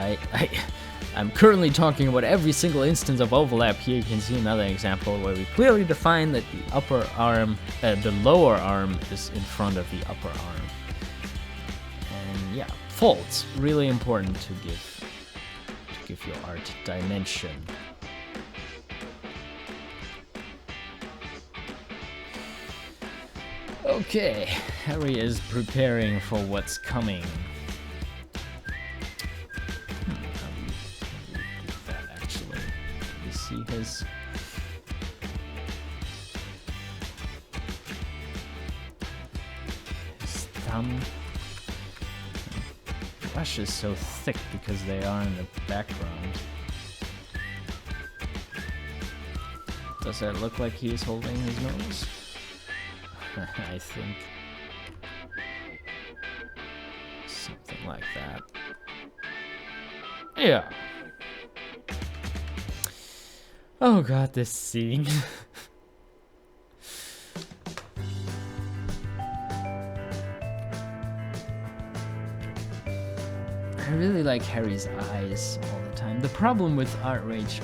I'm currently talking about every single instance of overlap, here you can see another example where we clearly define that the upper arm, the lower arm is in front of the upper arm. And yeah, folds, really important to give your art dimension. Okay, Harry is preparing for what's coming. How do you do that actually? You see his... thumb? The brush is so thick because they are in the background. Does that look like he is holding his nose? I think something like that. Yeah. Oh god, this scene. I really like Harry's eyes all the time. The problem with Art Rage,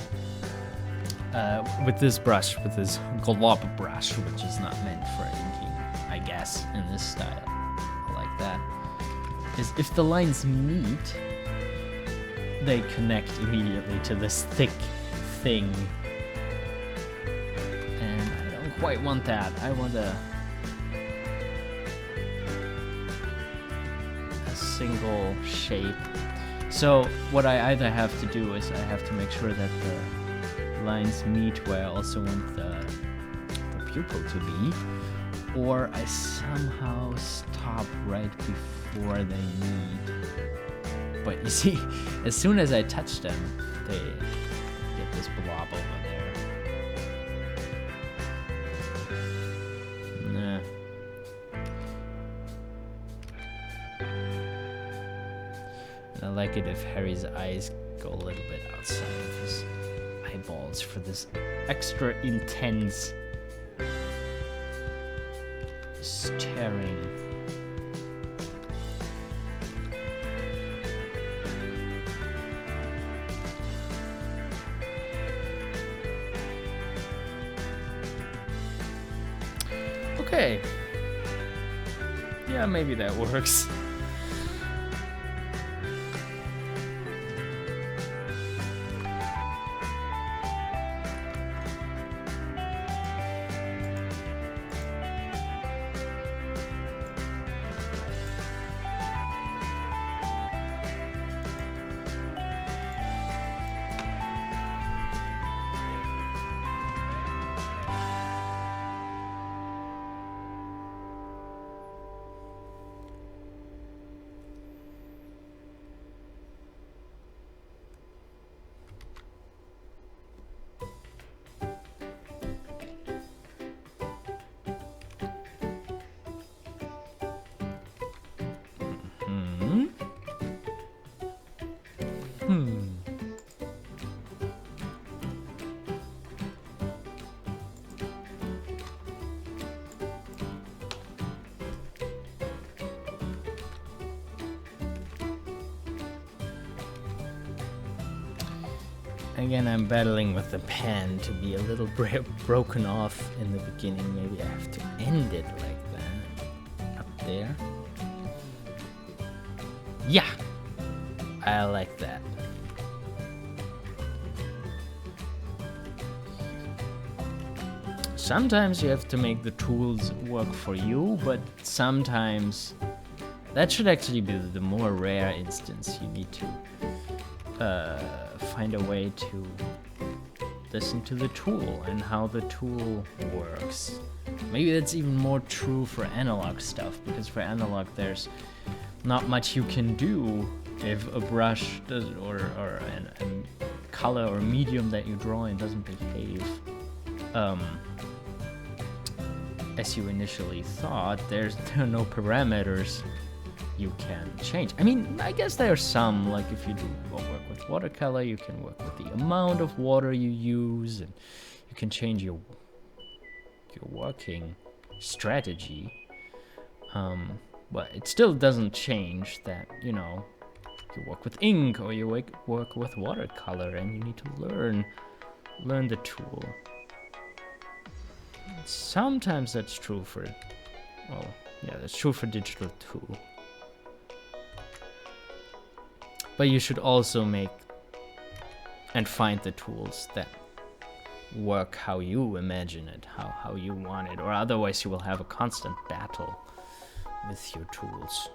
with this brush, with this glob brush, which is not meant for inking, I guess, in this style, I like that, is if the lines meet, they connect immediately to this thick thing, and I don't quite want that. I want a single shape. So what I either have to do is I have to make sure that the lines meet where I also want the pupil to be, or I somehow stop right before they meet. But you see, as soon as I touch them, they get this blob over there. Nah. I like it if Harry's eyes go a little bit outside of his eyeballs for this extra intense staring. Okay. Yeah, maybe that works. Again, I'm battling with the pen to be a little broken off in the beginning. Maybe I have to end it like that. Up there. Yeah! I like that. Sometimes you have to make the tools work for you, but sometimes that should actually be the more rare instance. You need to find a way to listen to the tool and how the tool works. Maybe that's even more true for analog stuff, because for analog there's not much you can do if a brush does or a color or medium that you draw in doesn't behave as you initially thought. There are no parameters you can change. I mean, I guess there are some, like if you do work with watercolor, you can work with the amount of water you use, and you can change your working strategy. But it still doesn't change that, you know, you work with ink or you work with watercolor, and you need to learn the tool. Sometimes that's true for, well, yeah, that's true for digital too. But you should also make and find the tools that work how you imagine it, how you want it, or otherwise you will have a constant battle with your tools.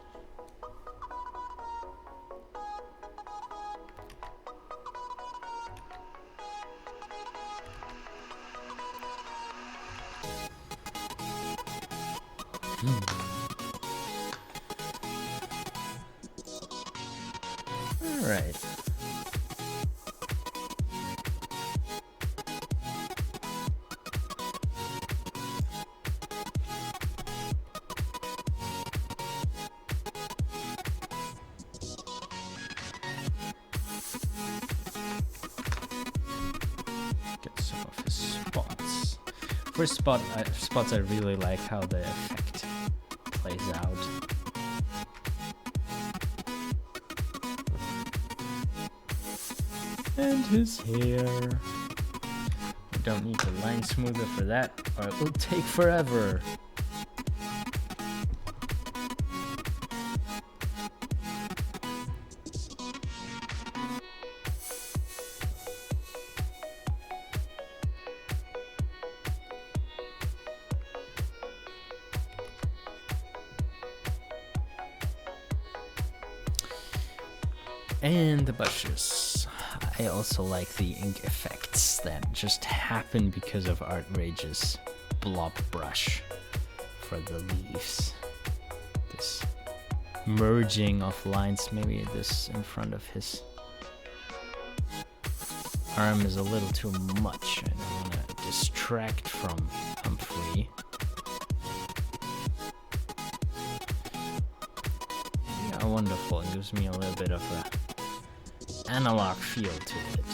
All right. Get some of his spots. First spots I really like how the effect plays out. And his hair. We don't need the line smoother for that, or it will take forever. And the brushes. I also like the ink effects that just happen because of Artrage's blob brush for the leaves. This merging of lines, maybe this in front of his arm is a little too much. I don't want to distract from Humphrey. I wonderful. It gives me a little bit of a analog feel to it.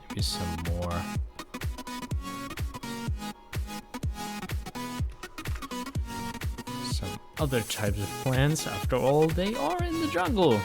Maybe some more. Some other types of plants. After all, they are in the jungle.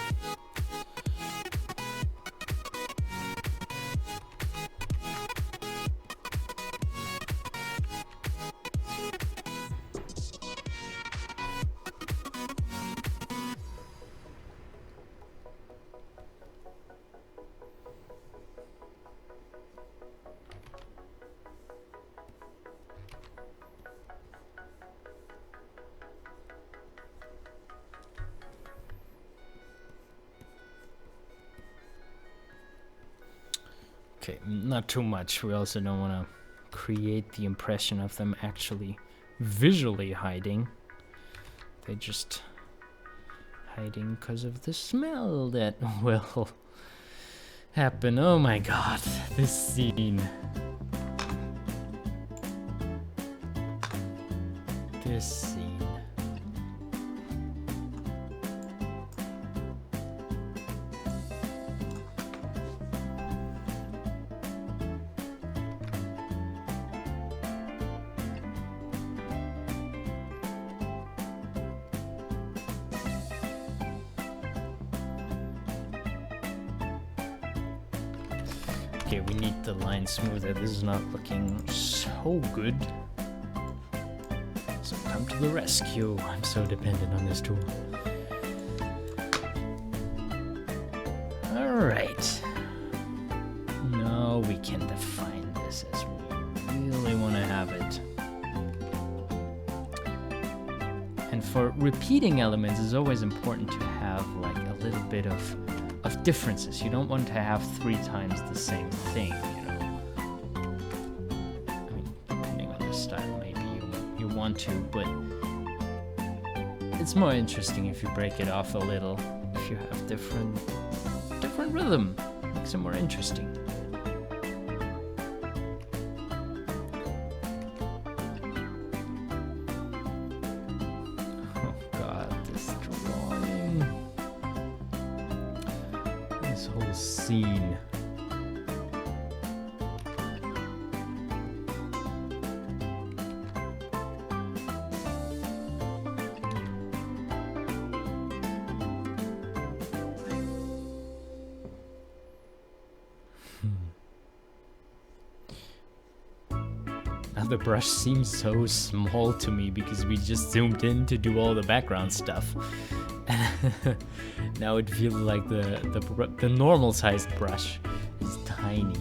Okay, not too much. We also don't want to create the impression of them actually visually hiding. They're just hiding because of the smell that will happen. Oh my god, this scene. This scene. Okay, we need the line smoother. This is not looking so good. So come to the rescue. I'm so dependent on this tool. Alright. Now we can define this as we really want to have it. And for repeating elements, it's always important to have like a little bit of differences. You don't want to have 3 times the same thing, you know. I mean, depending on the style, maybe you want to, but it's more interesting if you break it off a little. If you have different rhythm, makes it more interesting. Oh god, this drawing. This whole scene. Now the brush seems so small to me because we just zoomed in to do all the background stuff. Now it feels like the normal sized brush is tiny.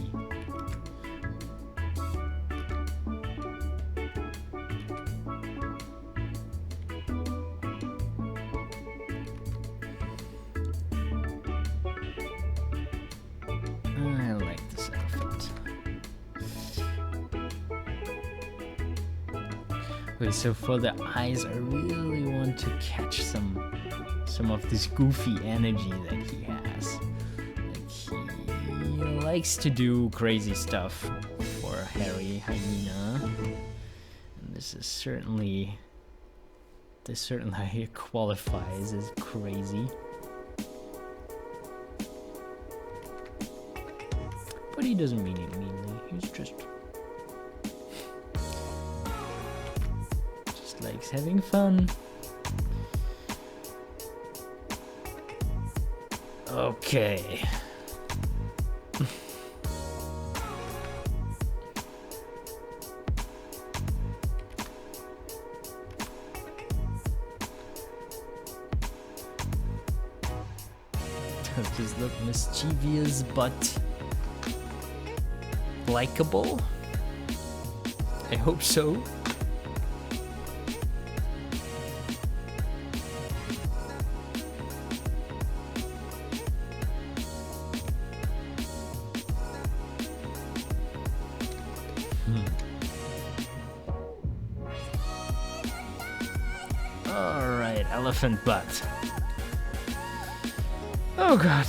I like this outfit. Okay, so for the eyes, I really want to catch some of this goofy energy that he has. Like he likes to do crazy stuff for Harry Hyena, and this certainly qualifies as crazy. But he doesn't mean it meanly. He's just likes having fun. Okay. Does look mischievous but likable? I hope so. Alright, elephant butt. Oh god.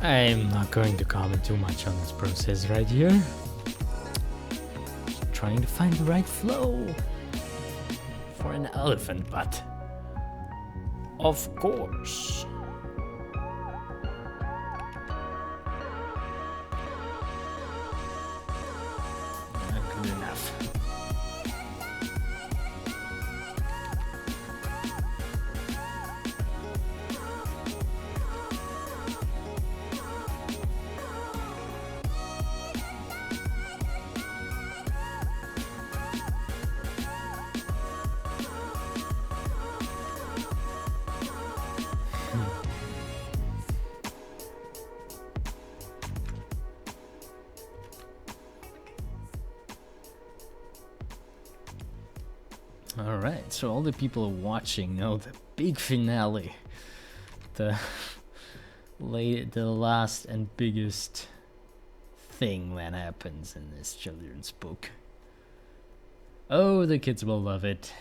I'm not going to comment too much on this process right here. Just trying to find the right flow for an elephant butt. Of course. Not good enough. Alright, so all the people watching know the big finale. The last and biggest thing that happens in this children's book. Oh, the kids will love it.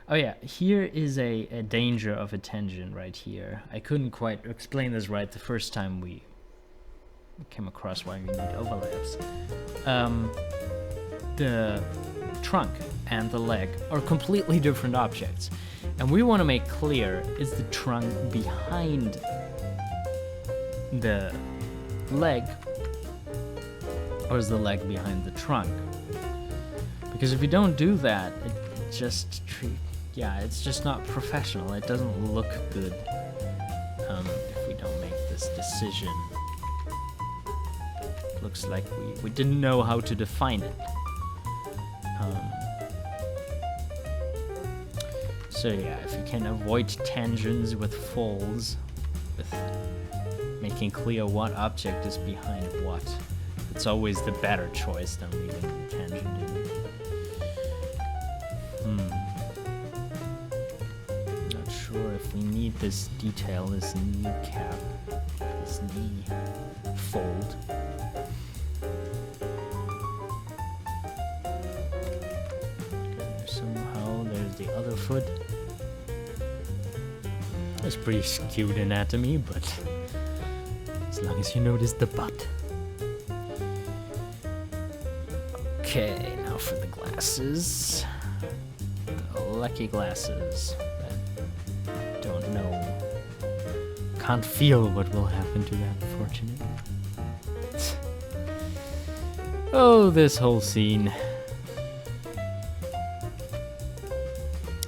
Oh yeah, here is a danger of attention right here. I couldn't quite explain this right the first time we came across why we need overlaps. The trunk and the leg are completely different objects, and we want to make clear, is the trunk behind the leg or is the leg behind the trunk? Because if you don't do that, it just it's just not professional. It doesn't look good if we don't make this decision. Looks like we didn't know how to define it. So yeah, if you can avoid tangents with folds, with making clear what object is behind what, it's always the better choice than leaving the tangent in. Not sure if we need this detail, this knee cap, this knee fold. Somehow there's the other foot. It's pretty skewed anatomy, but as long as you notice the butt. Okay, now for the glasses. The lucky glasses that don't know, can't feel what will happen to that, unfortunately. Oh, this whole scene.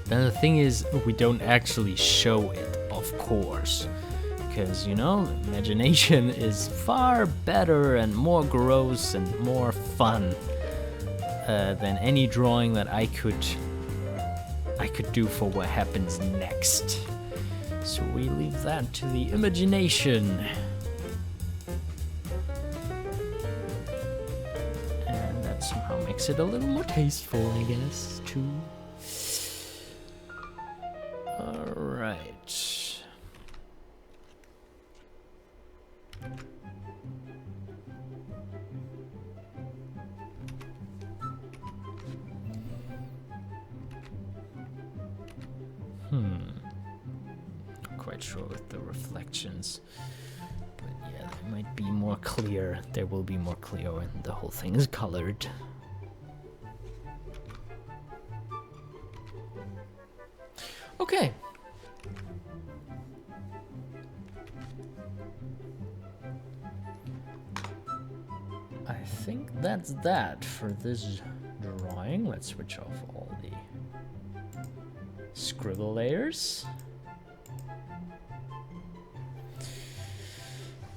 Now the thing is, we don't actually show it, of course, because, you know, imagination is far better and more gross and more fun than any drawing that I could do for what happens next. So we leave that to the imagination. And that somehow makes it a little more tasteful, I guess, too. Alright. Not quite sure with the reflections. But yeah, they might be more clear. They will be more clear when the whole thing is colored. Okay. I think that's that for this drawing. Let's switch off all the scribble layers.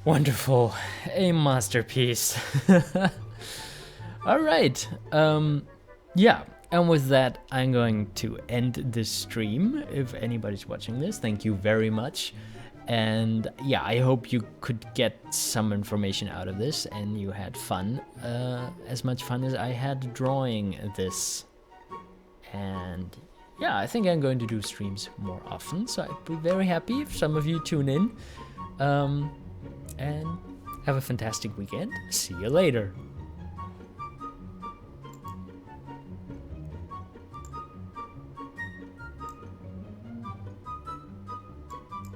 Wonderful. A masterpiece. All right. Yeah. And with that, I'm going to end this stream. If anybody's watching this, thank you very much. And yeah, I hope you could get some information out of this and you had fun. As much fun as I had drawing this. And yeah, I think I'm going to do streams more often. So I'd be very happy if some of you tune in. And have a fantastic weekend. See you later.